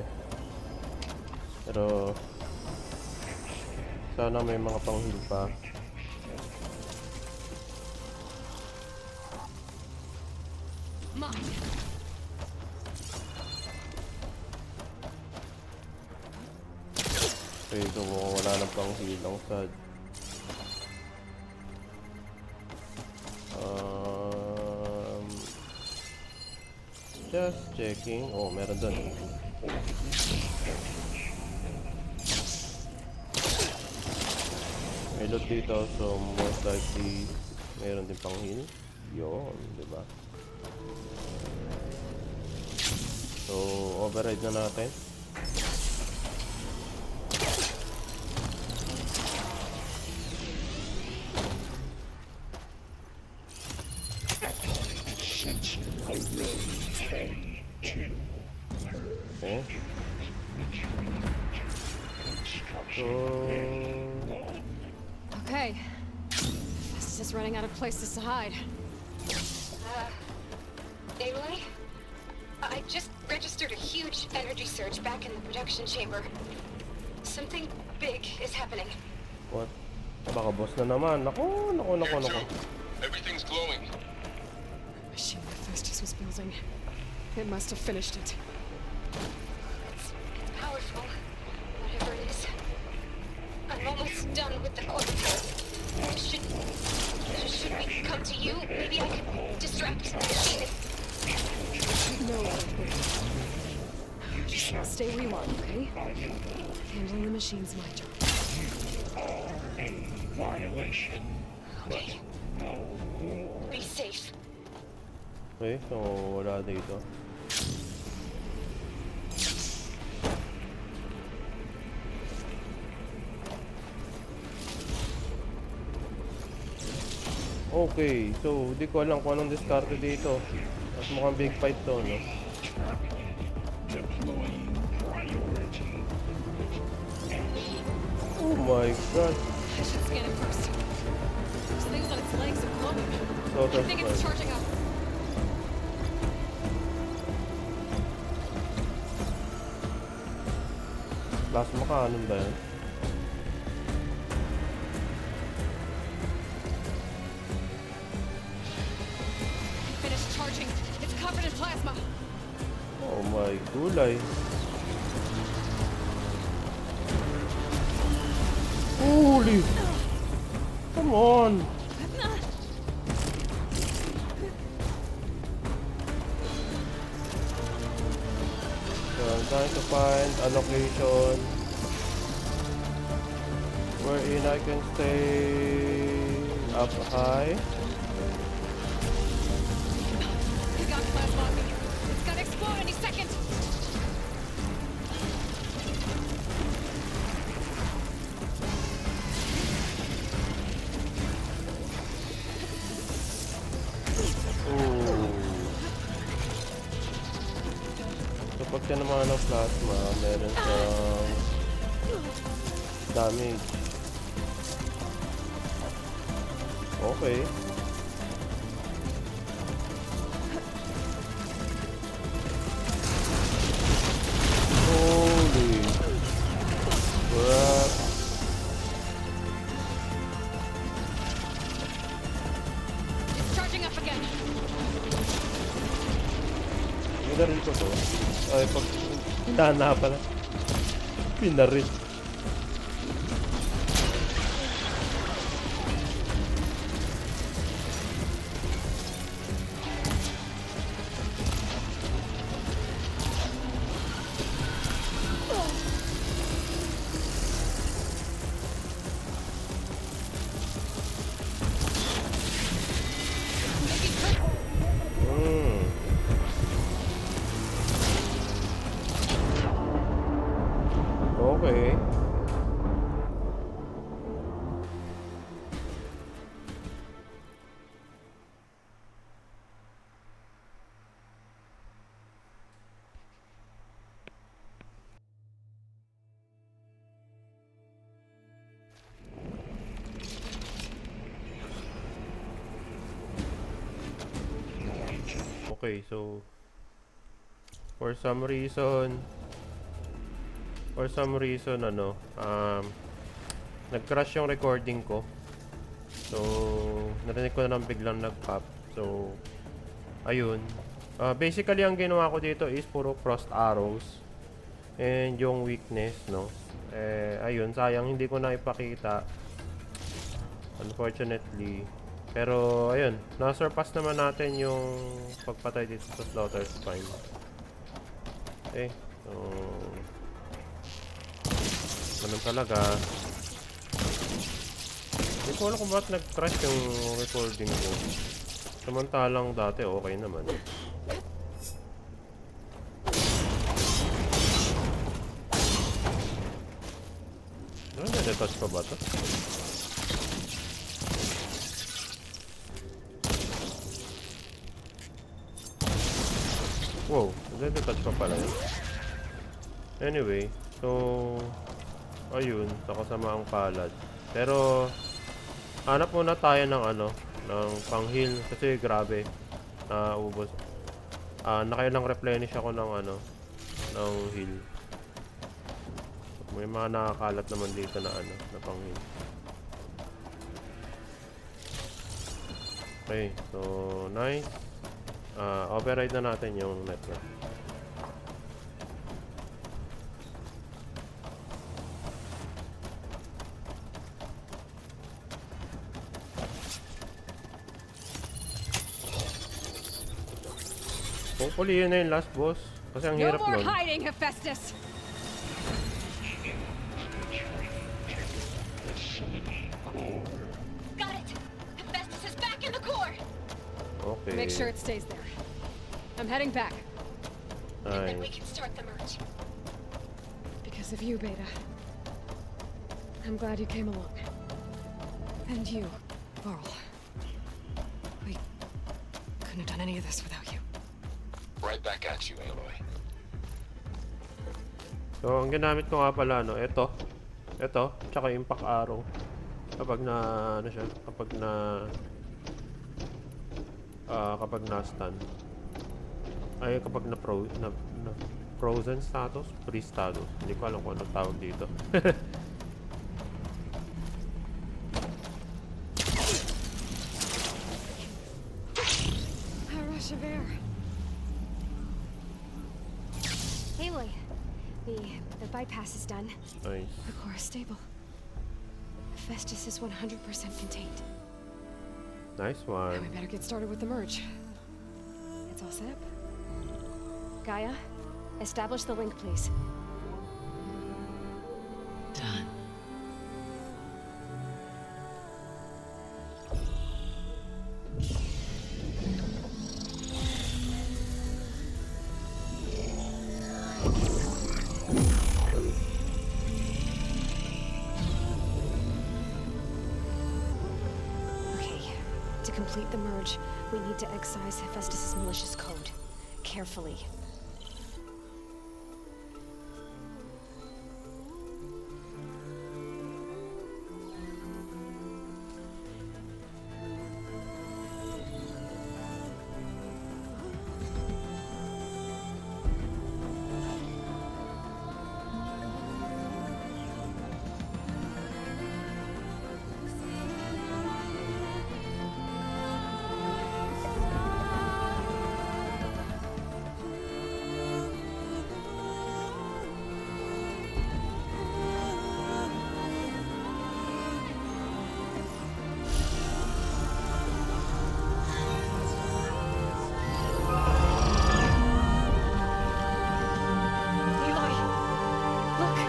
Pero sana may mga pang-heal pa. Okay, so mukhang wala nang pang-heal ang sad. Just checking. Oh, meron dun. May loot dito, so most likely meron din pang heal. Yun, diba? So, override na natin. Okay. So... Okay. This is just running out of places to hide. Aloy? I just registered a huge energy surge back in the production chamber. Something big is happening. What? Baka boss na naman. Nako. Everything's glowing. The machine Hephaestus was building. It must have finished it. It's powerful, whatever it is. I'm almost done with the core. Should we come to you? Maybe I could distract the machine. No, just stay where you are, okay? Handling the machine's my job. A violation. Okay. Be safe. Okay, so wala dito. Okay, so di ko alam kung anong diskarte dito. Mas mukhang big fight to, no? Deploying priority. Oh my god. I should scan it first. There's things on its legs are glowing. So I think it's charging up. Plasma cannon ba yan? Finished charging. It's covered in plasma. Oh my gulay. Holy! Come on! So I'm trying to find a location wherein I can stay up high. You got plasma on me. It's gonna explode any second. Kapag siya naman ng plasma, meron siyang damage. Okay. Holy crap. It's charging up again. Pinaril ko to. Ay, pag hinana pala. Pinaril. Okay. Okay, so for some reason ano, nag-crash yung recording ko. So, narinig ko na lang biglang nag-pop. So, ayun. Basically, ang ginawa ko dito is puro crossed arrows. And yung weakness, no? Ayun, sayang hindi ko na ipakita. Unfortunately. Pero, ayun. Na-surpass naman natin yung pagpatay dito sa Slaughter Spine. Okay. So, ganun talaga. Hindi ko alam kung bakit nag-crash yung recording ko. Samantalang dati okay naman. Nadetouch pa ba ito? Wow, nadetouch pa pala yun. Anyway, so ayun, sa kasamaang palad. Pero hanap muna tayo ng ano, ng pang-heal kasi grabe. Ubos. Nakailang replenish ako ng ano, ng heal. May mga nakakalat naman dito na ano, na pang-heal. Okay, so nice. Override na natin yung network. Hopefully yun na yung last boss. Kasi ang hirap nun. No more hiding, Hephaestus! Got it! Hephaestus is back in the core! Okay. Make sure it stays there. I'm heading back. And then we Nice. can start the merge. Because of you, Beta. I'm glad you came along. And you, Varl. We couldn't have done any of this without you. Right back at you, Aloy. So, ang ginamit ko nga pala, no, ito, tsaka impact arrow. Kapag na, ano siya, kapag na-stun. Ay, kapag frozen status, freeze status. Hindi ko alam kung anong tawag dito. A rush of air. Aloy, the bypass is done. Nice. The core is stable. Hephaestus is 100% contained. Nice Now we one. better get started with the merge. It's all set up. Gaia, establish the link, please. Done. Okay, to complete the merge, we need to excise Hephaestus' malicious code. Carefully. Aloy! Look!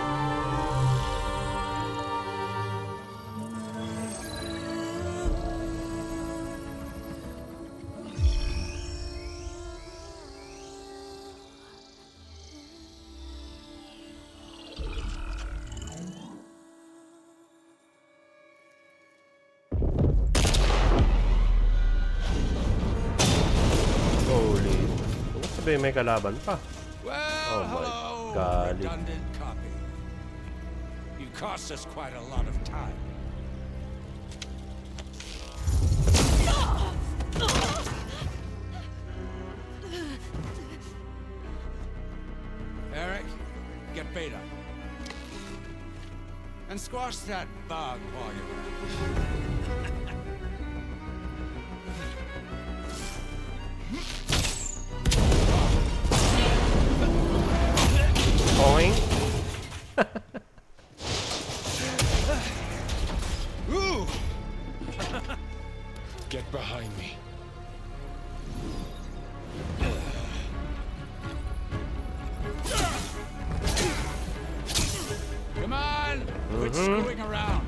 Holy. Huwag sabihin may kalaban pa. Well, Oh my hello, God. redundant copy. You cost us quite a lot of time. And squash that bug while you're Boing. Ooh! Get behind me. Come on! Quit screwing around.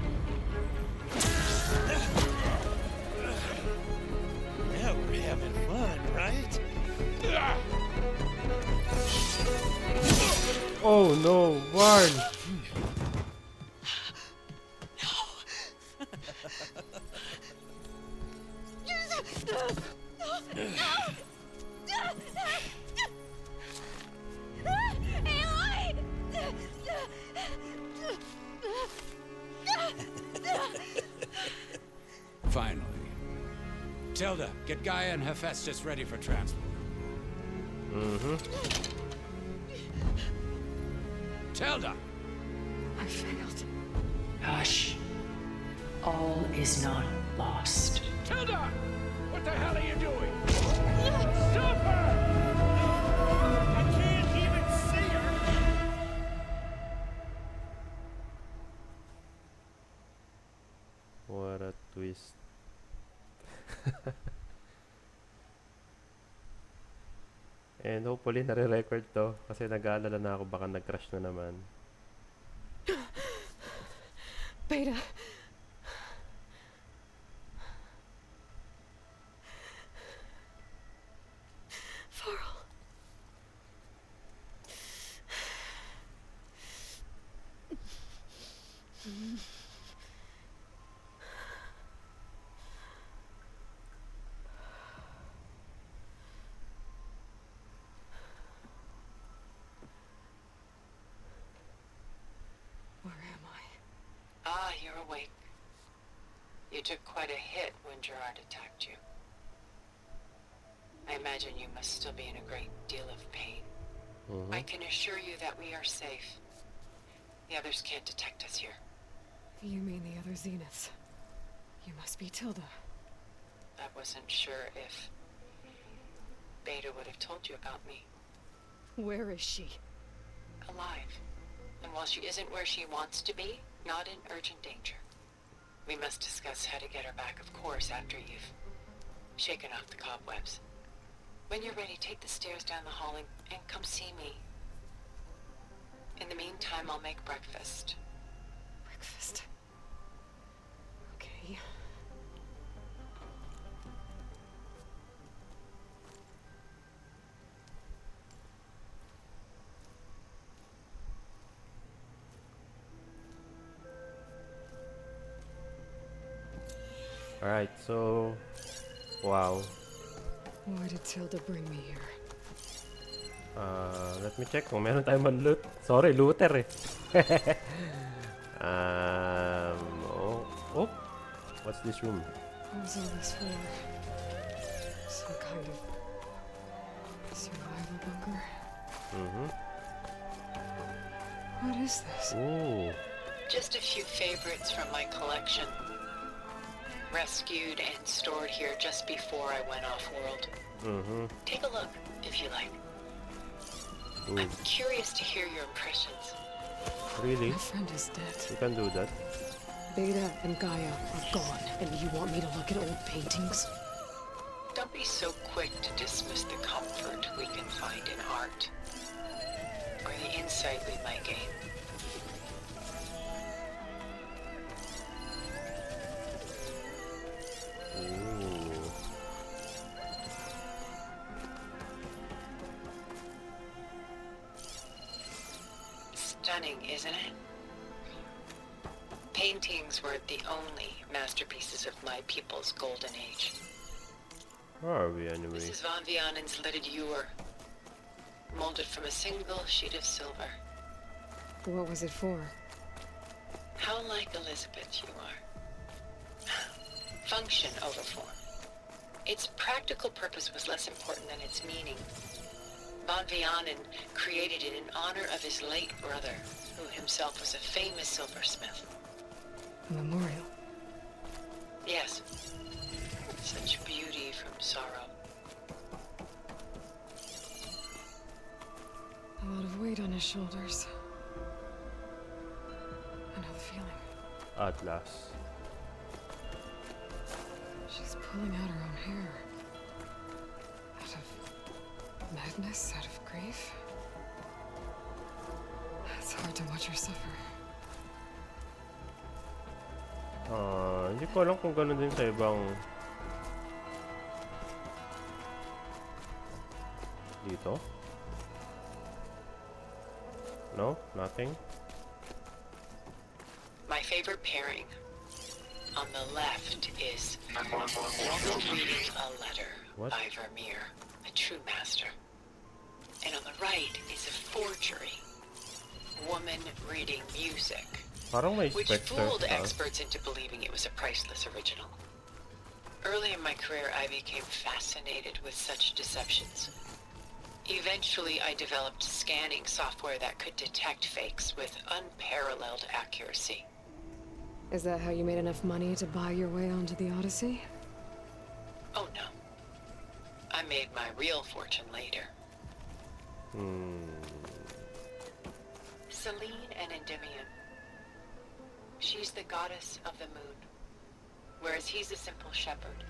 Now we're having fun, right? Oh no, Warren! Aloy! Finally. Tilda, get Gaia and Hephaestus ready for transport. Tilda! I failed. Hush. All is not lost. Tilda! What the hell are you doing? Stop her! I can't even see her! What a twist. And hopefully nare-record to kasi nag-aalala na ako baka nag-crash na naman. Beta. Farrell. Where am I? Ah, you're awake. You took quite a hit when Gerard attacked you. I imagine you must still be in a great deal of pain. I can assure you that we are safe. The others can't detect us here. You mean the other Zeniths? You must be Tilda. I wasn't sure if Beta would have told you about me. Where is she? Alive. And while she isn't where she wants to be, not in urgent danger. We must discuss how to get her back, of course, after you've shaken off the cobwebs. When you're ready, take the stairs down the hall and come see me. In the meantime, I'll make breakfast. Breakfast. Okay. Alright, so... Wow. Why did Tilda bring me here? Let me check kung meron tayong man-loot. Sorry, looter eh. Oh. What's this room? What's all this for? Some kind of survival bunker? What is this? Ooh. Just a few favorites from my collection. Rescued and stored here just before I went off-world. Take a look, if you like. Ooh. I'm curious to hear your impressions. Really? My friend is dead. You can do that. Beta and Gaia are gone, and you want me to look at old paintings? Don't be so quick to dismiss the comfort we can find in art, or the insight we might gain. Ooh. Stunning, isn't it? Paintings weren't the only masterpieces of my people's golden age. Where are we anyway? Mrs. Von Vianen's lidded ewer, molded from a single sheet of silver. What was it for? How like Elizabeth you are. Function over form. Its practical purpose was less important than its meaning. Von Vianen created it in honor of his late brother, who himself was a famous silversmith. A memorial. Yes. Such beauty from sorrow. A lot of weight on his shoulders. I know the feeling. Atlas. She's pulling out her own hair. Out of madness, out of grief. It's hard to watch her suffer. Hindi ko alam kung gano'n din sa ibang dito. No? Nothing? My favorite pairing. On the left is a woman reading a letter by Vermeer, a true master. And on the right is a forgery. Woman reading music. Parang may Which Spectre fooled style. experts into believing it was a priceless original. Early in my career, I became fascinated with such deceptions. Eventually, I developed scanning software that could detect fakes with unparalleled accuracy. Is that how you made enough money to buy your way onto the Odyssey? Oh no. I made my real fortune later. Selene and Endymion. She's the goddess of the moon, whereas he's a simple shepherd.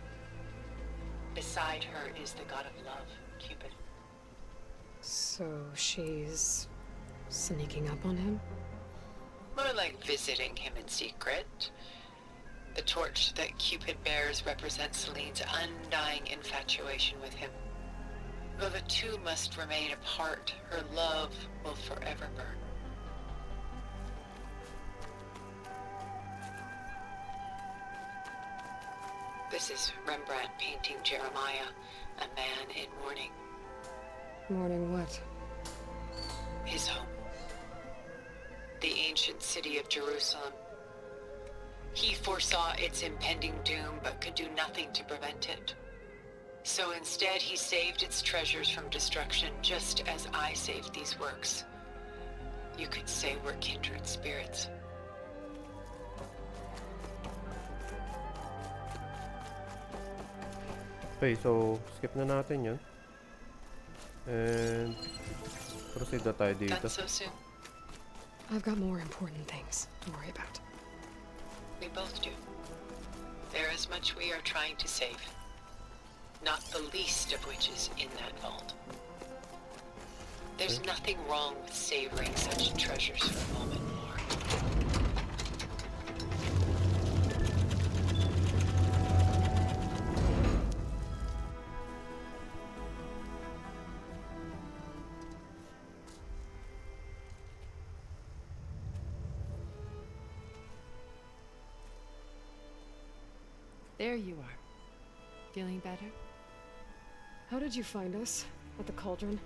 Beside her is the god of love, Cupid. So she's sneaking up on him? More like visiting him in secret. The torch that Cupid bears represents Selene's undying infatuation with him. Though the two must remain apart, her love will forever burn. This is Rembrandt painting Jeremiah, a man in mourning. Mourning what? His home. The ancient city of Jerusalem. He foresaw its impending doom, but could do nothing to prevent it. So instead, he saved its treasures from destruction, just as I saved these works. You could say we're kindred spirits. Okay, so skip na natin yun. And proceed na tayo dito. Done so soon? I've got more important things to worry about. We both do. There is much we are trying to save. Not the least of which is in that vault. There's nothing wrong with savoring such treasures for a moment more. There you are. Feeling better? How did you find us? At the cauldron?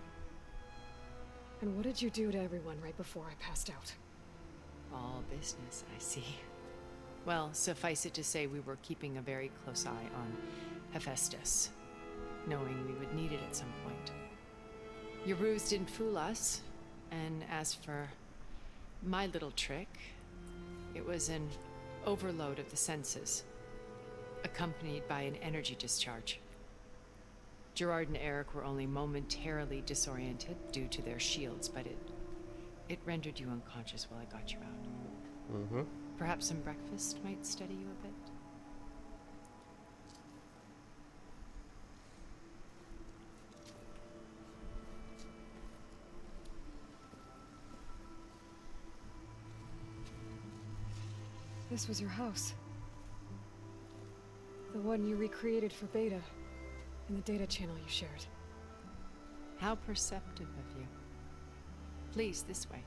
And what did you do to everyone right before I passed out? All business, I see. Well, suffice it to say we were keeping a very close eye on Hephaestus, knowing we would need it at some point. Your ruse didn't fool us, and as for my little trick, it was an overload of the senses, accompanied by an energy discharge. Gerard and Eric were only momentarily disoriented due to their shields, but it rendered you unconscious while I got you out. Perhaps some breakfast might steady you a bit? This was your house. The one you recreated for Beta, in the data channel you shared. How perceptive of you. Please, this way.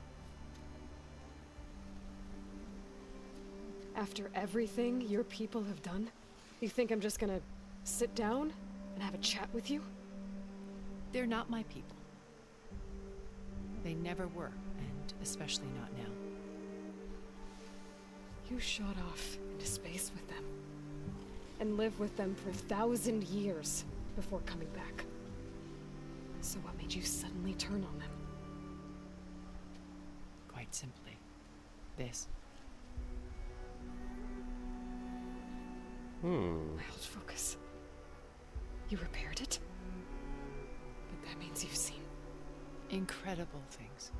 After everything your people have done, you think I'm just gonna sit down and have a chat with you? They're not my people. They never were, and especially not now. You shot off into space with them, and lived with them for 1,000 years before coming back. So what made you suddenly turn on them? Quite simply, this. My old focus. You repaired it? But that means you've seen... Incredible things.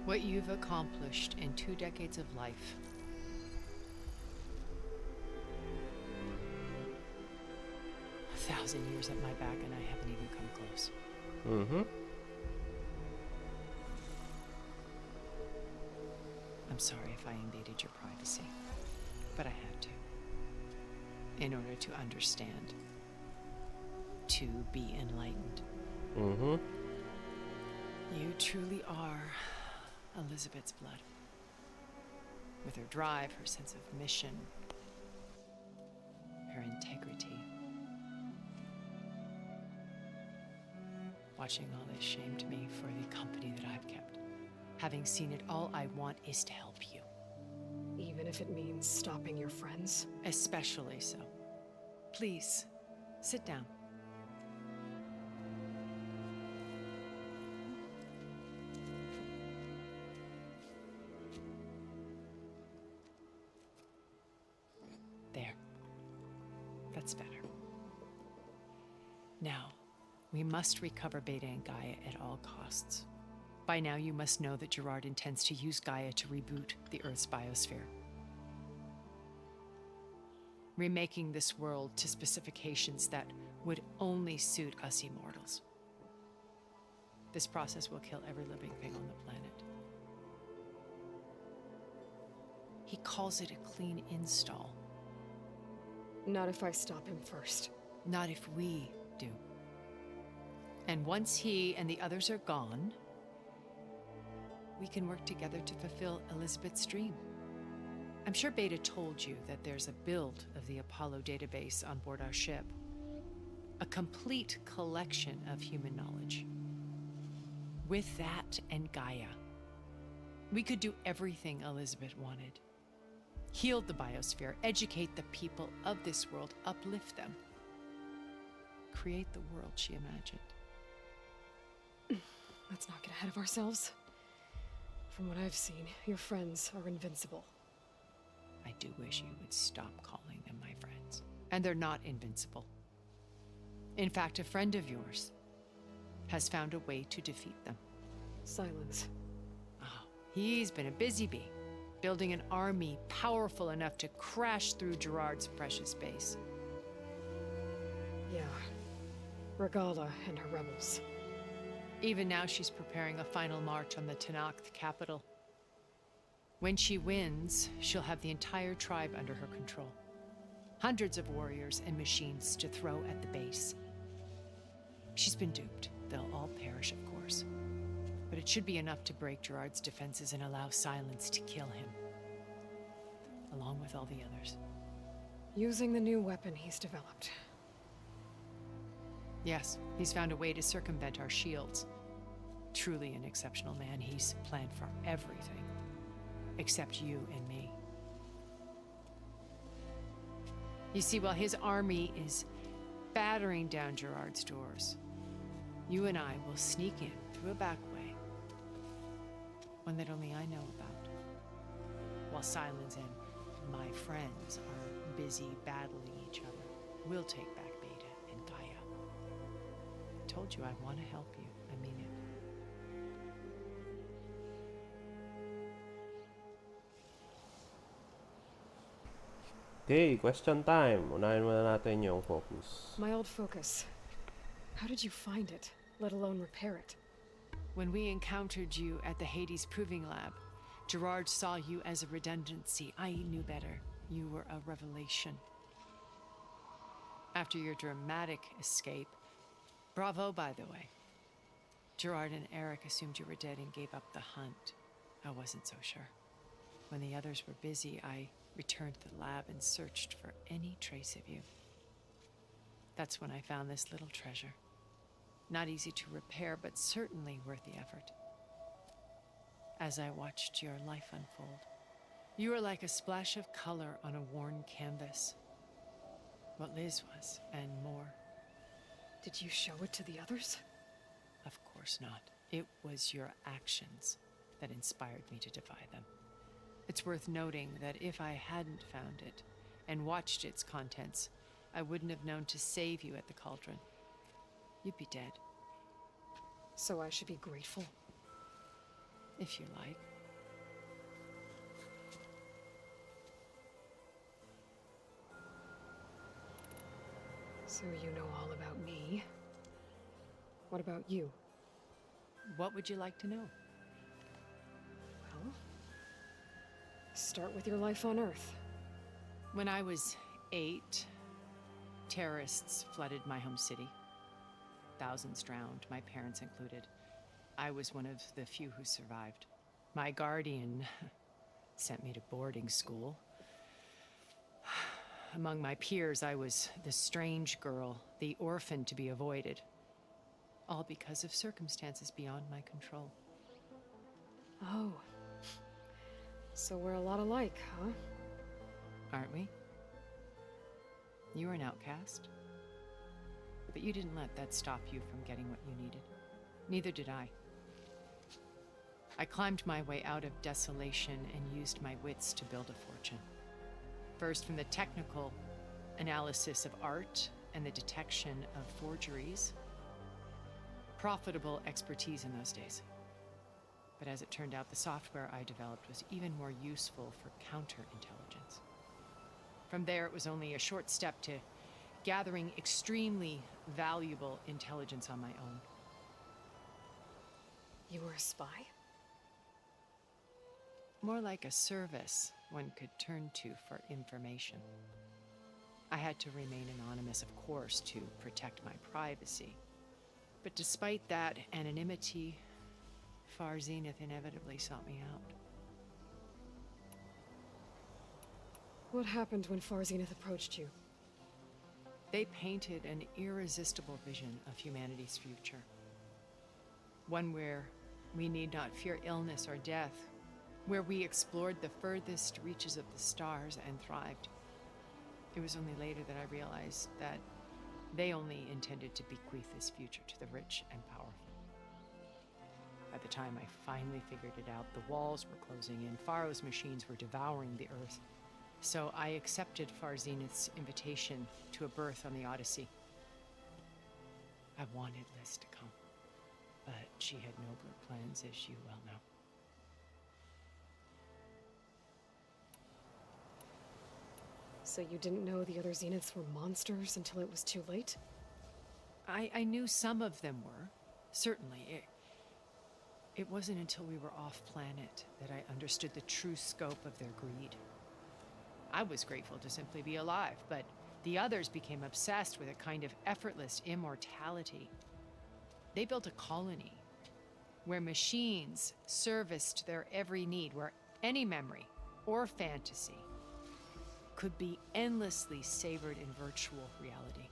What you've accomplished in 2 decades of life. A 1,000 years at my back and I haven't even come close. I'm sorry if I invaded your privacy, but I had to. In order to understand. To be enlightened. You truly are Elizabeth's blood. With her drive, her sense of mission, her integrity. Watching all this shamed me for the company that I've kept. Having seen it, all I want is to help you. Even if it means stopping your friends? Especially so. Please, sit down. There. That's better. Now, we must recover Beta and Gaia at all costs. By now, you must know that Gerard intends to use Gaia to reboot the Earth's biosphere. Remaking this world to specifications that would only suit us immortals. This process will kill every living thing on the planet. He calls it a clean install. Not if I stop him first. Not if we do. And once he and the others are gone, we can work together to fulfill Elizabeth's dream. I'm sure Beta told you that there's a build of the Apollo database on board our ship. A complete collection of human knowledge. With that and Gaia, we could do everything Elizabeth wanted. Heal the biosphere, educate the people of this world, uplift them. Create the world she imagined. Let's not get ahead of ourselves. From what I've seen, your friends are invincible. I do wish you would stop calling them my friends. And they're not invincible. In fact, a friend of yours has found a way to defeat them. Silence. Oh, he's been a busy bee, building an army powerful enough to crash through Gerard's precious base. Yeah. Regala and her rebels. Even now, she's preparing a final march on the Tenakth capital. When she wins, she'll have the entire tribe under her control. Hundreds of warriors and machines to throw at the base. She's been duped. They'll all perish, of course. But it should be enough to break Gerard's defenses and allow Silence to kill him. Along with all the others. Using the new weapon he's developed. Yes, he's found a way to circumvent our shields. Truly an exceptional man. He's planned for everything. Except you and me. You see, while his army is battering down Gerard's doors, you and I will sneak in through a back way. One that only I know about. While Silence and my friends are busy battling each other, we'll take back Beta and Gaia. I told you I want to help you. I mean it. Okay, question time. Unahin muna natin yung focus. My old focus. How did you find it, let alone repair it? When we encountered you at the Hades Proving Lab, Gerard saw you as a redundancy. I knew better. You were a revelation. After your dramatic escape, bravo, by the way. Gerard and Eric assumed you were dead and gave up the hunt. I wasn't so sure. When the others were busy, I returned to the lab and searched for any trace of you. That's when I found this little treasure. Not easy to repair, but certainly worth the effort. As I watched your life unfold, you were like a splash of color on a worn canvas. What Liz was, and more. Did you show it to the others? Of course not. It was your actions that inspired me to defy them. It's worth noting that if I hadn't found it and watched its contents, I wouldn't have known to save you at the cauldron. You'd be dead. So I should be grateful? If you like. So you know all about me. What about you? What would you like to know? Well, start with your life on Earth. When I was 8, terrorists flooded my home city. Thousands drowned, my parents included. I was one of the few who survived. My guardian sent me to boarding school. Among my peers, I was the strange girl, the orphan to be avoided. All because of circumstances beyond my control. Oh. So we're a lot alike, huh? Aren't we? You were an outcast. But you didn't let that stop you from getting what you needed. Neither did I. I climbed my way out of desolation and used my wits to build a fortune. First, from the technical analysis of art and the detection of forgeries. Profitable expertise in those days. But as it turned out, the software I developed was even more useful for counterintelligence. From there, it was only a short step to gathering extremely valuable intelligence on my own. You were a spy? More like a service one could turn to for information. I had to remain anonymous, of course, to protect my privacy. But despite that anonymity, Far Zenith inevitably sought me out. What happened when Far Zenith approached you? They painted an irresistible vision of humanity's future. One where we need not fear illness or death, where we explored the furthest reaches of the stars and thrived. It was only later that I realized that they only intended to bequeath this future to the rich and powerful. By the time I finally figured it out, the walls were closing in, Pharaoh's machines were devouring the earth. So I accepted Far Zenith's invitation to a berth on the Odyssey. I wanted Liz to come, but she had nobler plans, as you well know. So you didn't know the other Zeniths were monsters until it was too late? I knew some of them were, certainly. It wasn't until we were off-planet that I understood the true scope of their greed. I was grateful to simply be alive, but the others became obsessed with a kind of effortless immortality. They built a colony where machines serviced their every need, where any memory or fantasy could be endlessly savored in virtual reality.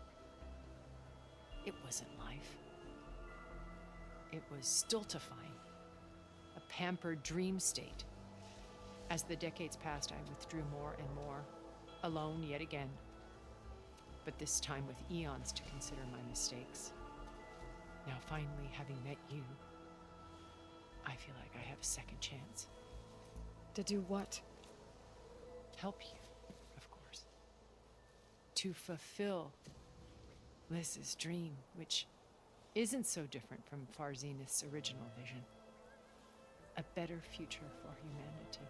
It wasn't life. It was stultifying, a pampered dream state. As the decades passed, I withdrew more and more, alone yet again, but this time with eons to consider my mistakes. Now finally, having met you, I feel like I have a second chance. To do what? Help you, of course. To fulfill Liz's dream, which isn't so different from Far Zenith's original vision. A better future for humanity.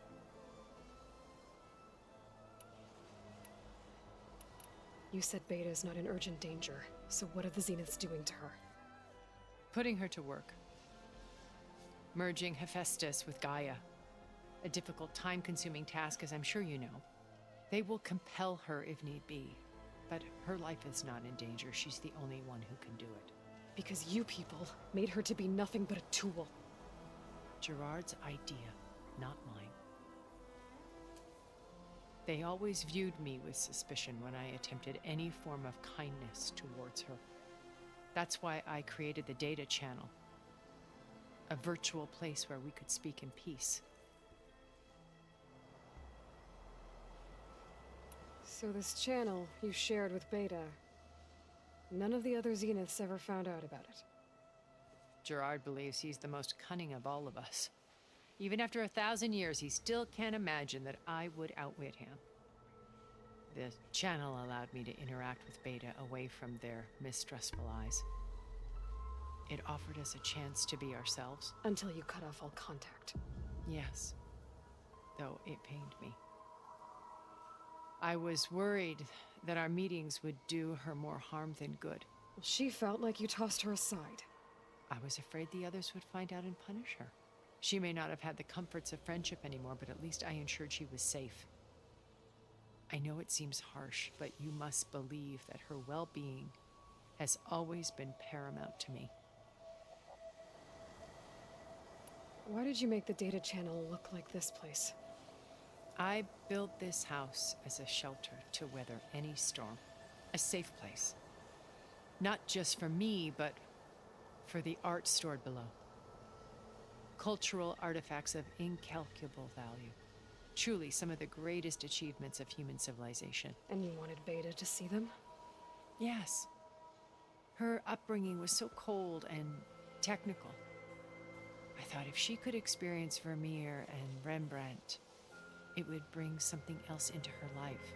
You said Beta is not in urgent danger, so what are the Zeniths doing to her? Putting her to work. Merging Hephaestus with Gaia. A difficult, time-consuming task, as I'm sure you know. They will compel her if need be, but her life is not in danger. She's the only one who can do it. Because you people made her to be nothing but a tool. Gerard's idea, not mine. They always viewed me with suspicion when I attempted any form of kindness towards her. That's why I created the data channel. A virtual place where we could speak in peace. So this channel you shared with Beta, none of the other Zeniths ever found out about it? Gerard believes he's the most cunning of all of us. Even after 1,000 years, he still can't imagine that I would outwit him. The channel allowed me to interact with Beta away from their mistrustful eyes. It offered us a chance to be ourselves. Until you cut off all contact. Yes, though it pained me. I was worried that our meetings would do her more harm than good. Well, she felt like you tossed her aside. I was afraid the others would find out and punish her. She may not have had the comforts of friendship anymore, but at least I ensured she was safe. I know it seems harsh, but you must believe that her well-being has always been paramount to me. Why did you make the data channel look like this place? I built this house as a shelter to weather any storm. A safe place. Not just for me, but for the art stored below. Cultural artifacts of incalculable value. Truly some of the greatest achievements of human civilization. And you wanted Beta to see them? Yes. Her upbringing was so cold and technical. I thought if she could experience Vermeer and Rembrandt, it would bring something else into her life.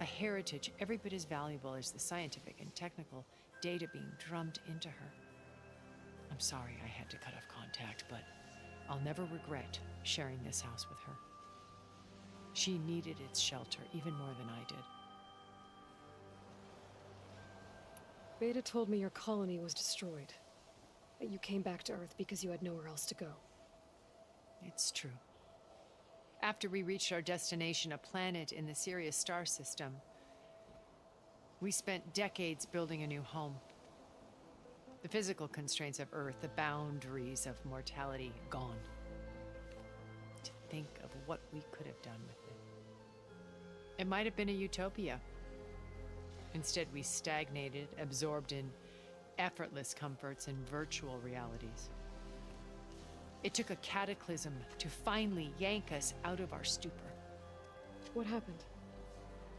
A heritage every bit as valuable as the scientific and technical data being drummed into her. I'm sorry I had to cut off contact, but I'll never regret sharing this house with her. She needed its shelter even more than I did. Beta told me your colony was destroyed. That you came back to Earth because you had nowhere else to go. It's true. After we reached our destination, a planet in the Sirius star system, we spent decades building a new home. The physical constraints of Earth, the boundaries of mortality, gone. To think of what we could have done with it. It might have been a utopia. Instead, we stagnated, absorbed in effortless comforts and virtual realities. It took a cataclysm to finally yank us out of our stupor. What happened?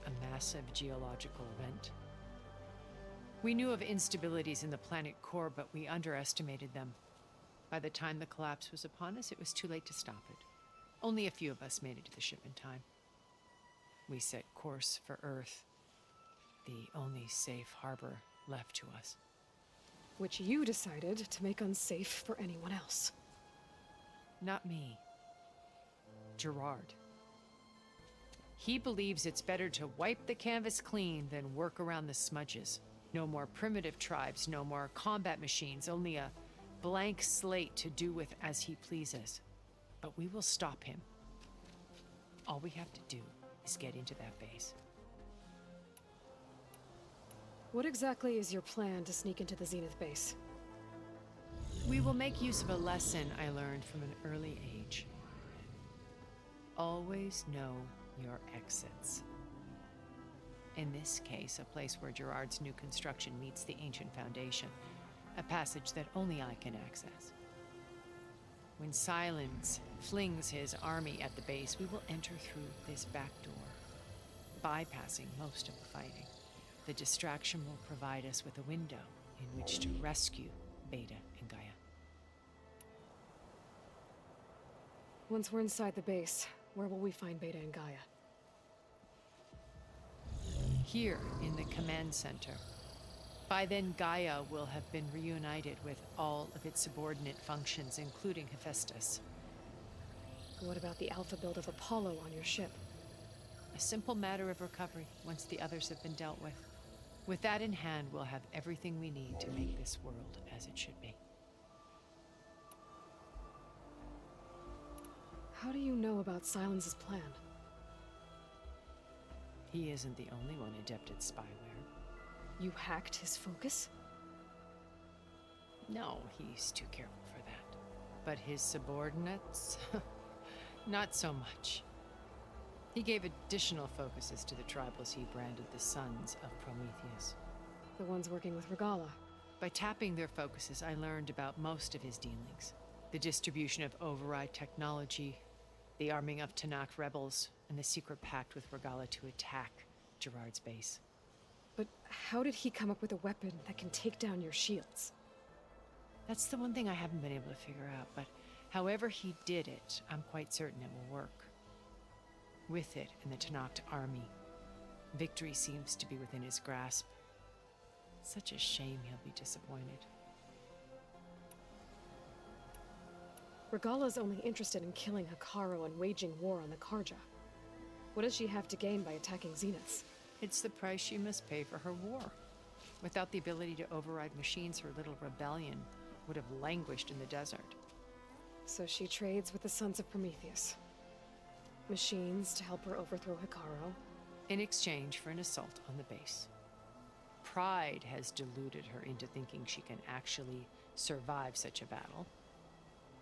A massive geological event. We knew of instabilities in the planet core, but we underestimated them. By the time the collapse was upon us, it was too late to stop it. Only a few of us made it to the ship in time. We set course for Earth, the only safe harbor left to us. Which you decided to make unsafe for anyone else. Not me. Gerard. He believes it's better to wipe the canvas clean than work around the smudges. No more primitive tribes, no more combat machines, only a blank slate to do with as he pleases. But we will stop him. All we have to do is get into that base. What exactly is your plan to sneak into the Zenith base? We will make use of a lesson I learned from an early age. Always know your exits. In this case, a place where Gerard's new construction meets the ancient foundation, a passage that only I can access. When Silence flings his army at the base, we will enter through this back door, bypassing most of the fighting. The distraction will provide us with a window in which to rescue Beta and Gaia. Once we're inside the base, where will we find Beta and Gaia? Here in the command center. By then, Gaia will have been reunited with all of its subordinate functions, including Hephaestus. What about the alpha build of Apollo on your ship? A simple matter of recovery once the others have been dealt with. With that in hand, we'll have everything we need to make this world as it should be. How do you know about Silence's plan? He isn't the only one adept at spyware. You hacked his focus? No, he's too careful for that. But his subordinates? Not so much. He gave additional focuses to the tribals he branded the Sons of Prometheus. The ones working with Regala. By tapping their focuses, I learned about most of his dealings. The distribution of override technology, the arming of Tanakh rebels, and the secret pact with Regala to attack Gerard's base. But how did he come up with a weapon that can take down your shields? That's the one thing I haven't been able to figure out, but however he did it, I'm quite certain it will work. With it and the Tenakth army, victory seems to be within his grasp. Such a shame he'll be disappointed. Regala's only interested in killing Hekarro and waging war on the Karja. What does she have to gain by attacking Zeniths? It's the price she must pay for her war. Without the ability to override machines, her little rebellion would have languished in the desert. So she trades with the Sons of Prometheus. Machines to help her overthrow Hekarro. In exchange for an assault on the base. Pride has deluded her into thinking she can actually survive such a battle.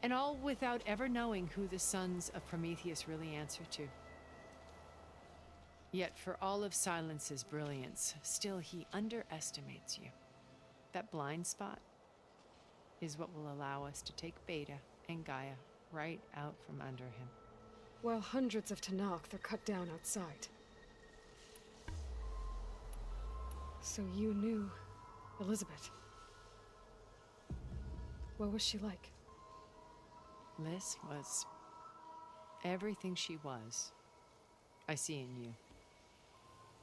And all without ever knowing who the Sons of Prometheus really answer to. Yet for all of Silence's brilliance, still he underestimates you. That blind spot is what will allow us to take Beta and Gaia right out from under him. While hundreds of Tenakth are cut down outside. So you knew Elizabeth. What was she like? Liz was everything she was. I see in you.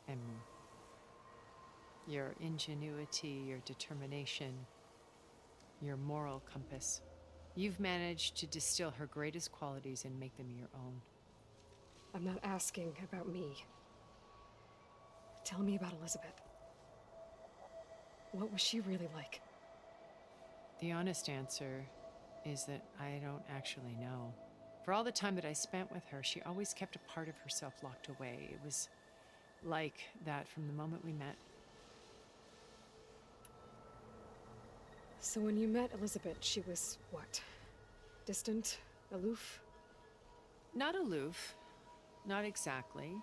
And more. Your ingenuity, your determination, your moral compass. You've managed to distill her greatest qualities and make them your own. I'm not asking about me. Tell me about Elizabeth. What was she really like? The honest answer is that I don't actually know. For all the time that I spent with her, she always kept a part of herself locked away. It was like that from the moment we met. So when you met Elizabeth, she was what? Distant? Aloof? Not aloof. Not exactly.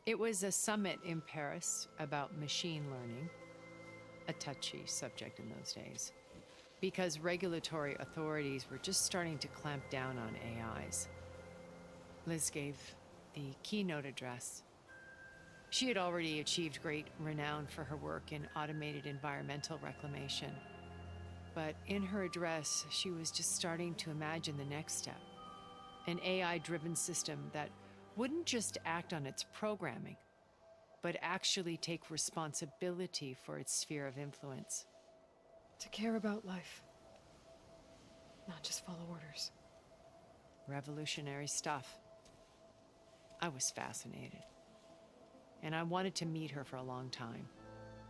It was a summit in Paris about machine learning, a touchy subject in those days, because regulatory authorities were just starting to clamp down on AIs. Liz gave the keynote address. She had already achieved great renown for her work in automated environmental reclamation. But in her address, she was just starting to imagine the next step. An AI-driven system that wouldn't just act on its programming, but actually take responsibility for its sphere of influence. To care about life. Not just follow orders. Revolutionary stuff. I was fascinated. And I wanted to meet her for a long time.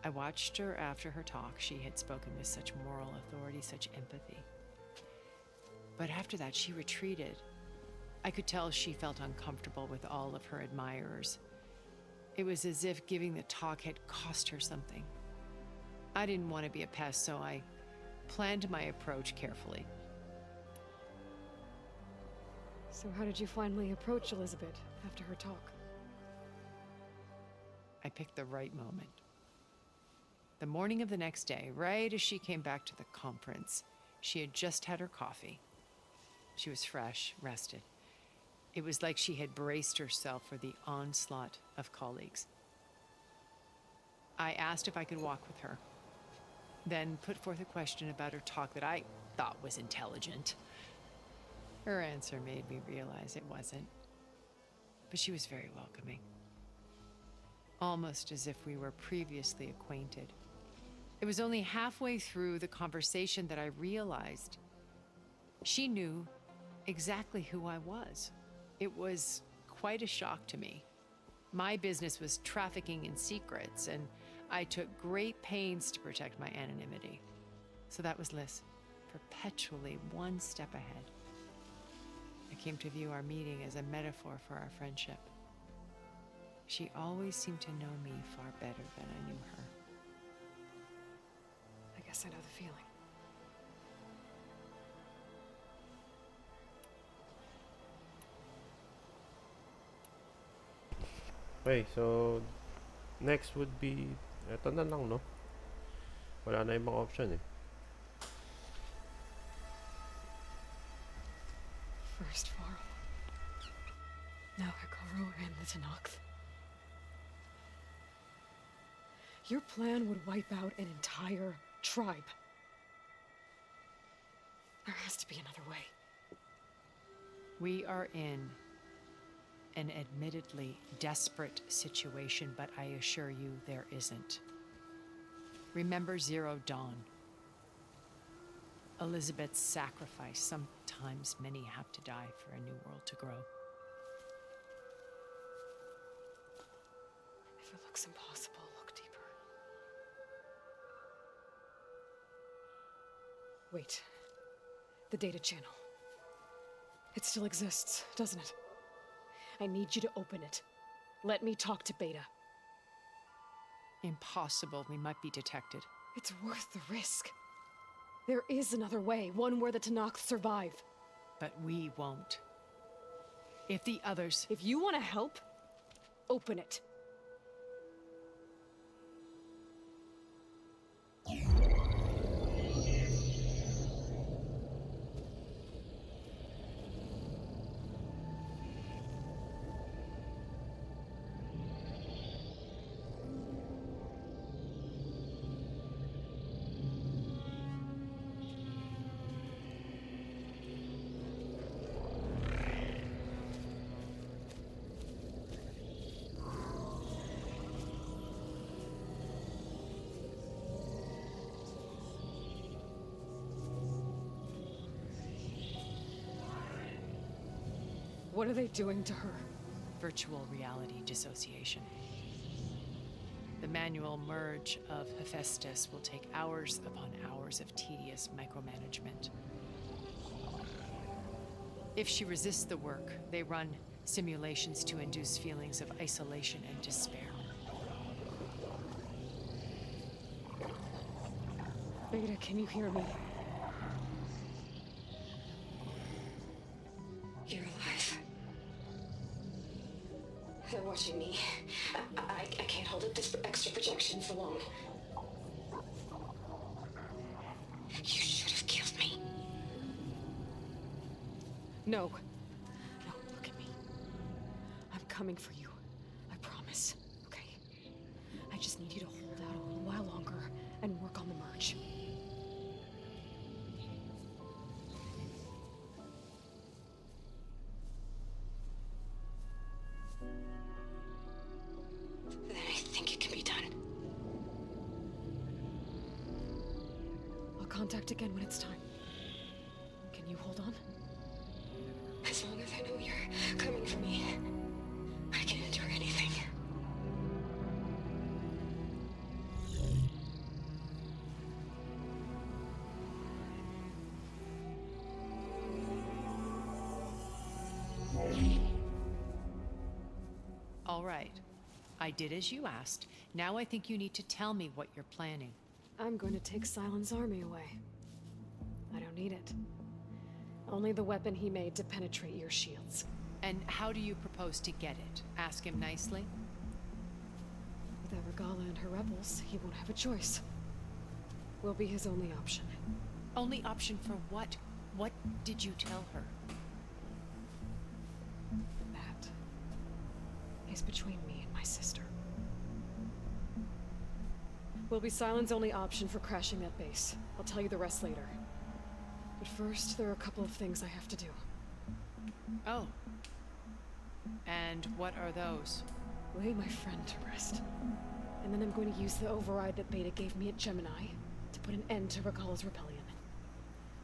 I watched her after her talk. She had spoken with such moral authority, such empathy. But after that, she retreated. I could tell she felt uncomfortable with all of her admirers. It was as if giving the talk had cost her something. I didn't want to be a pest, so I planned my approach carefully. So how did you finally approach Elizabeth after her talk? I picked the right moment. The morning of the next day, right as she came back to the conference, she had just had her coffee. She was fresh, rested. It was like she had braced herself for the onslaught of colleagues. I asked if I could walk with her, then put forth a question about her talk that I thought was intelligent. Her answer made me realize it wasn't, but she was very welcoming. Almost as if we were previously acquainted. It was only halfway through the conversation that I realized she knew exactly who I was. It was quite a shock to me. My business was trafficking in secrets, and I took great pains to protect my anonymity. So that was Liz, perpetually one step ahead. I came to view our meeting as a metaphor for our friendship. She always seemed to know me far better than I knew her. I guess I know the feeling. Okay, so next would be eto na lang, no? Wala na ibang option eh. First Varl. Now Hekarro and the Tenakth. Your plan would wipe out an entire tribe. There has to be another way. We are in an admittedly desperate situation, but I assure you there isn't. Remember Zero Dawn. Elizabeth's sacrifice. Sometimes many have to die for a new world to grow. If it looks impossible, look deeper. Wait. The data channel. It still exists, doesn't it? I need you to open it. Let me talk to Beta. Impossible. We might be detected. It's worth the risk. There is another way, one where the Tenakth survive. But we won't. If the others... If you want to help, open it. What are they doing to her? Virtual reality dissociation. The manual merge of Hephaestus will take hours upon hours of tedious micromanagement. If she resists the work, they run simulations to induce feelings of isolation and despair. Beta, can you hear me? You're alive. They're watching me. I can't hold up this extra projection for long. You should have killed me. No. No, look at me. I'm coming for you. I promise. Okay? I just need you to hold out a little while longer and work on the merge. Then I think it can be done. I'll contact again when it's time. Can you hold on? As long as I know you're coming for me, I can endure anything. All right. I did as you asked. Now I think you need to tell me what you're planning. I'm going to take Silent's army away. I don't need it. Only the weapon he made to penetrate your shields. And how do you propose to get it? Ask him nicely? With Evergala and her rebels, he won't have a choice. We'll be his only option. Only option for what? What did you tell her? That is between me and my sister. Will be Silent's only option for crashing that base. I'll tell you the rest later. But first, there are a couple of things I have to do. Oh. And what are those? Lay my friend to rest. And then I'm going to use the override that Beta gave me at Gemini to put an end to Regala's rebellion.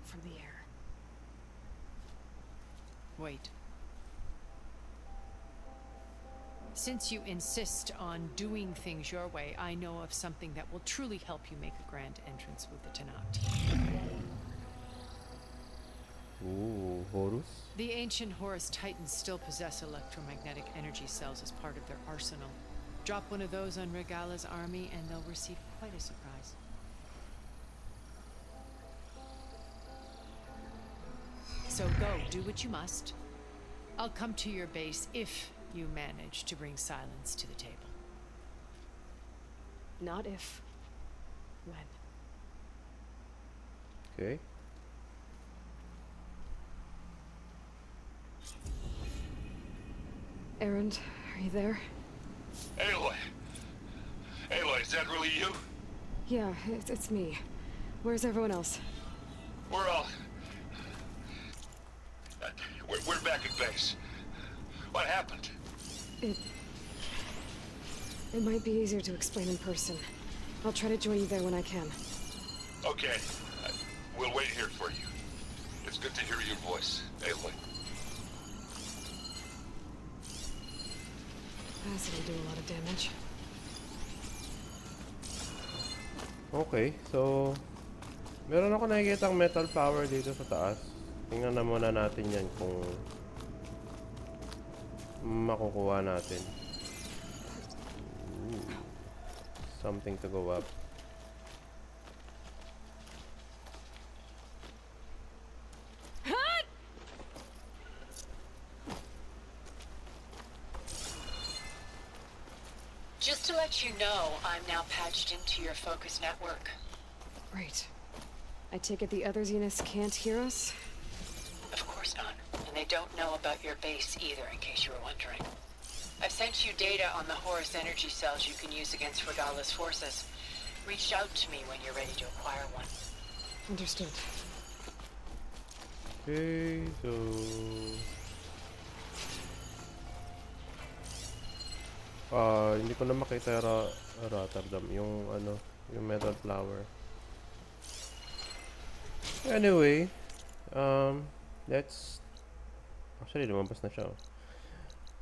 From the air. Wait. Since you insist on doing things your way, I know of something that will truly help you make a grand entrance with the Tenakth. Ooh, Horus? The ancient Horus Titans still possess electromagnetic energy cells as part of their arsenal. Drop one of those on Regala's army and they'll receive quite a surprise. So go, do what you must. I'll come to your base if you manage to bring Silence to the table. Not if. When. Okay. Erend, are you there? Aloy! Aloy, is that really you? Yeah, it's me. Where's everyone else? We're all base. What happened? It might be easier to explain in person. I'll try to join you there when I can. Okay. We'll wait here for you. It's good to hear your voice, Aloy. Acid will do a lot of damage. Okay, so meron ako nakikitang metal flower dito sa taas. Tingnan na muna natin yan kung makukuha natin. Something to go up. Just to let you know, I'm now patched into your focus network. Right. I take it the other Zeniths can't hear us? Of course not. And they don't know about your base either, in case you were wondering. I've sent you data on the Horus energy cells you can use against Regala's forces. Reach out to me when you're ready to acquire one. Understood. Okay, so hindi ko na makita Rotterdam, yung ano, yung metal flower. Anyway, let's actually lumabas na siya.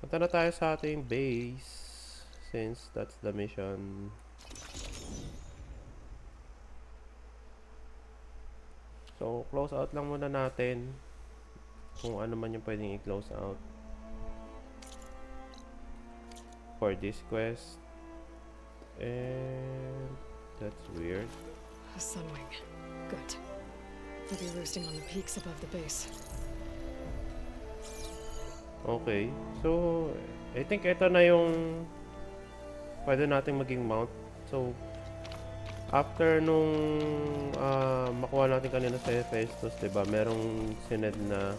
Punta na tayo sa ating base since that's the mission. So, close out lang muna natin kung ano man yung pwedeng i-close out for this quest. And that's weird. A sunwing. Good. They'll be roosting on the peaks above the base. Okay. So, I think ito na yung pwede nating maging mount. So, after nung makuha natin kanina sa Hephaestus, diba? Merong sined na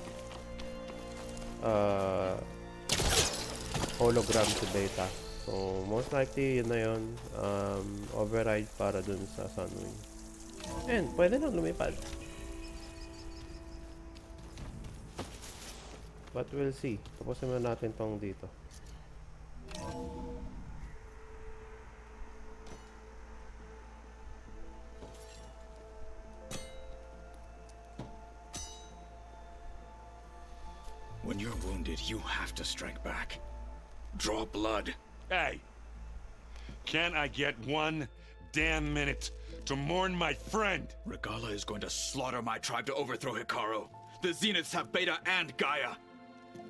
hologram si Beta. So, most likely, yun na yun. Override para dun sa Sunwing. And, pwede nang lumipad. But we'll see. Tapusin muna natin tong dito. When you're wounded, you have to strike back. Draw blood. Hey! Can't I get one damn minute to mourn my friend? Regala is going to slaughter my tribe to overthrow Hikaru. The Zeniths have Beta and Gaia.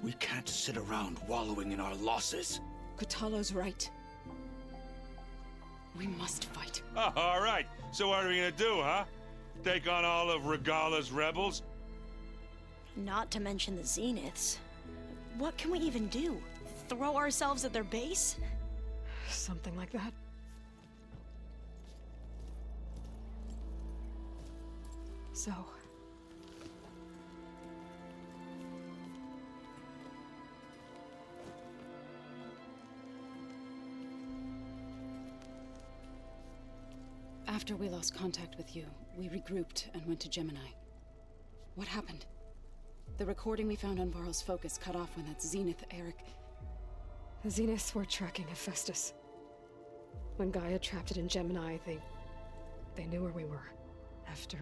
We can't sit around wallowing in our losses. Kutalo's right. We must fight. Oh, all right. So what are we gonna do, huh? Take on all of Regala's rebels? Not to mention the Zeniths. What can we even do? Throw ourselves at their base? Something like that. So... After we lost contact with you, we regrouped and went to Gemini. What happened? The recording we found on Varl's focus cut off when that Zenith, Eric... The Zeniths were tracking Hephaestus. When Gaia trapped it in Gemini, they knew where we were. After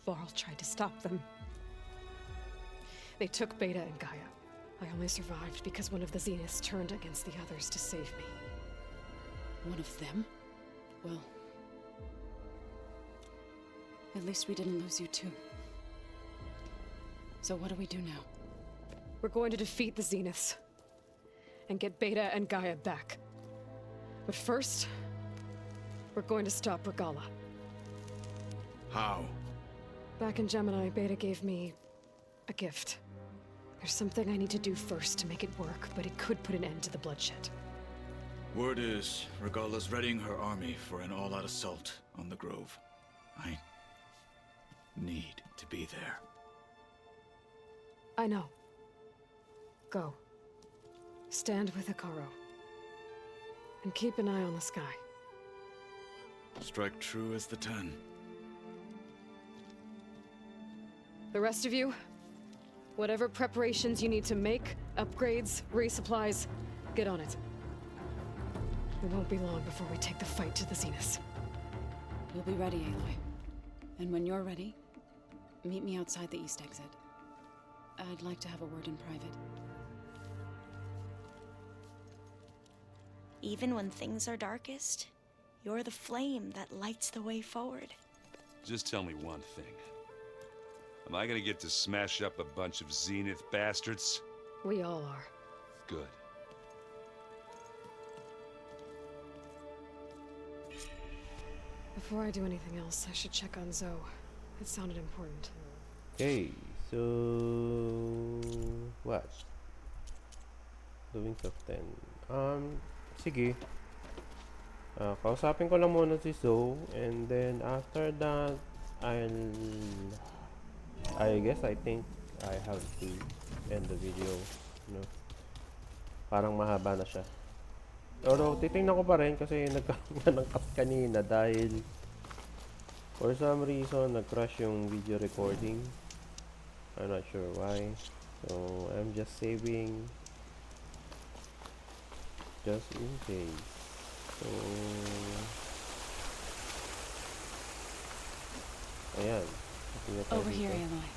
Varl tried to stop them. They took Beta and Gaia. I only survived because one of the Zeniths turned against the others to save me. One of them? Well... At least we didn't lose you too. So what do we do now? We're going to defeat the Zeniths. And get Beta and Gaia back. But first, we're going to stop Regala. How? Back in Gemini, Beta gave me a gift. There's something I need to do first to make it work, but it could put an end to the bloodshed. Word is, Regala's readying her army for an all-out assault on the Grove. I need to be there. I know. Go. Stand with Hikaru. And keep an eye on the sky. Strike true as the 10. The rest of you, Whatever preparations you need to make, upgrades, resupplies, get on it. It won't be long before we take the fight to the zenith. We'll be ready, Aloy. And when you're ready, meet me outside the east exit. I'd like to have a word in private. Even when things are darkest, you're the flame that lights the way forward. Just tell me one thing. Am I gonna get to smash up a bunch of Zenith bastards? We all are. Good. Before I do anything else, I should check on Zoe. It sounded important. Okay, so what? Doing of 10. Sige. Kausapin ko lang muna si Zoe, and then after that, I think I have to end the video. No? Parang mahaba na siya. Pero titingnan ko pa rin kasi nagkaroon nga ng cut kanina dahil for some reason nag-crash yung video recording. I'm not sure why. So I'm just saving just in case. So ayan. Over here, Aloy.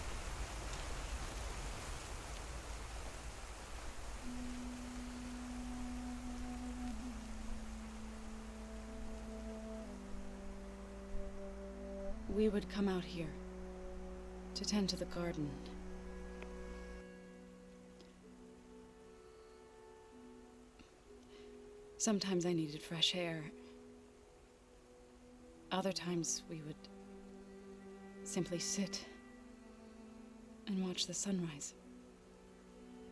We would come out here to tend to the garden. Sometimes I needed fresh air. Other times we would simply sit and watch the sunrise.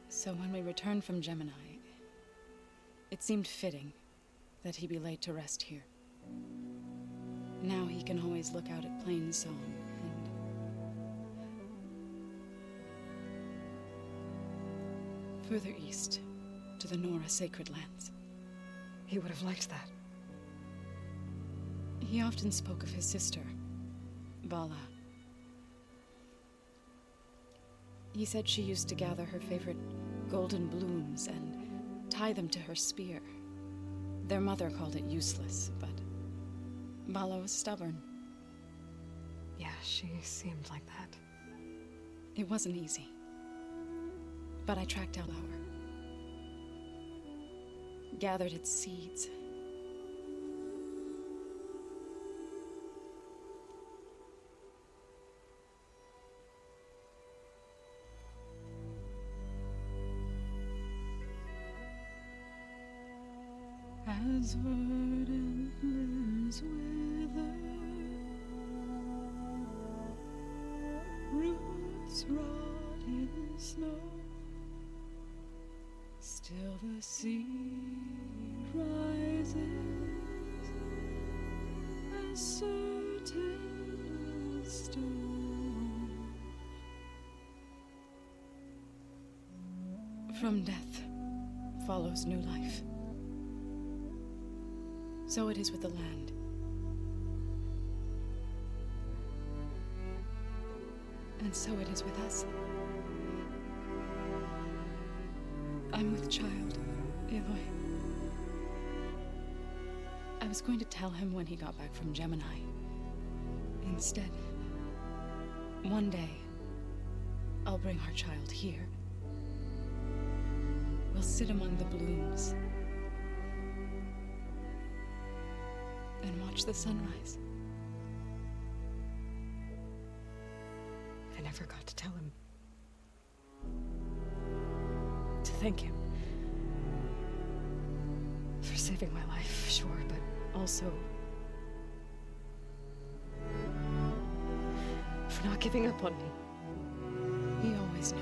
So when we returned from Gemini, it seemed fitting that he be laid to rest here. Now he can always look out at Plain Song and further east to the Nora sacred lands. He would have liked that. He often spoke of his sister, Bala. He said she used to gather her favorite golden blooms and tie them to her spear. Their mother called it useless, but Bala was stubborn. Yeah, she seemed like that. It wasn't easy. But I tracked out Aloy. Gathered its seeds. As verdant limbs wither, roots rot in snow, still the sea rises, as certain as stone. From death follows new life. So it is with the land. And so it is with us. I'm with child, Aloy. I was going to tell him when he got back from Gemini. Instead, one day, I'll bring our child here. We'll sit among the blooms and watch the sunrise. I never got to tell him. To thank him. For saving my life, sure, but also for not giving up on me. He always knew.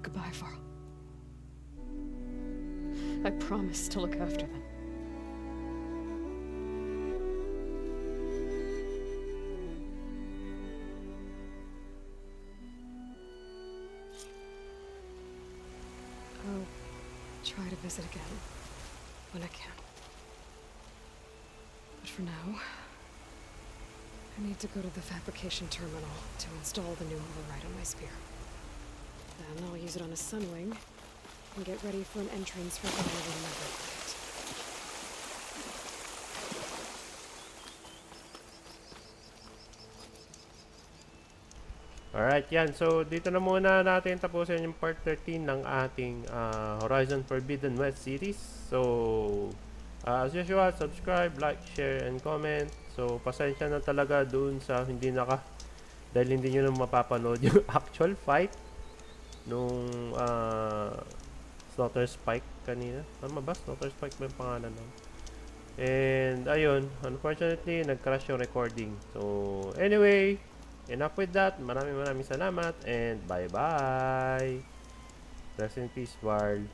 Goodbye, Varl. I promise to look after them. try to visit again when I can. But for now, I need to go to the fabrication terminal to install the new override on my spear. Then I'll use it on a sunwing and get ready for an entrance for the remnant. Alright, yan. So, dito na muna natin tapusin yung part 13 ng ating Horizon Forbidden West series. So, as usual, subscribe, like, share, and comment. So, pasensya na talaga dun sa dahil hindi nyo na mapapanood yung actual fight nung Slaughter Spike kanina. Tama ba? Slaughter Spike ba yung pangalan nun? And, ayun. Unfortunately, nag-crash yung recording. So, anyway, enough with that. Maraming salamat and bye-bye. Rest in peace, world.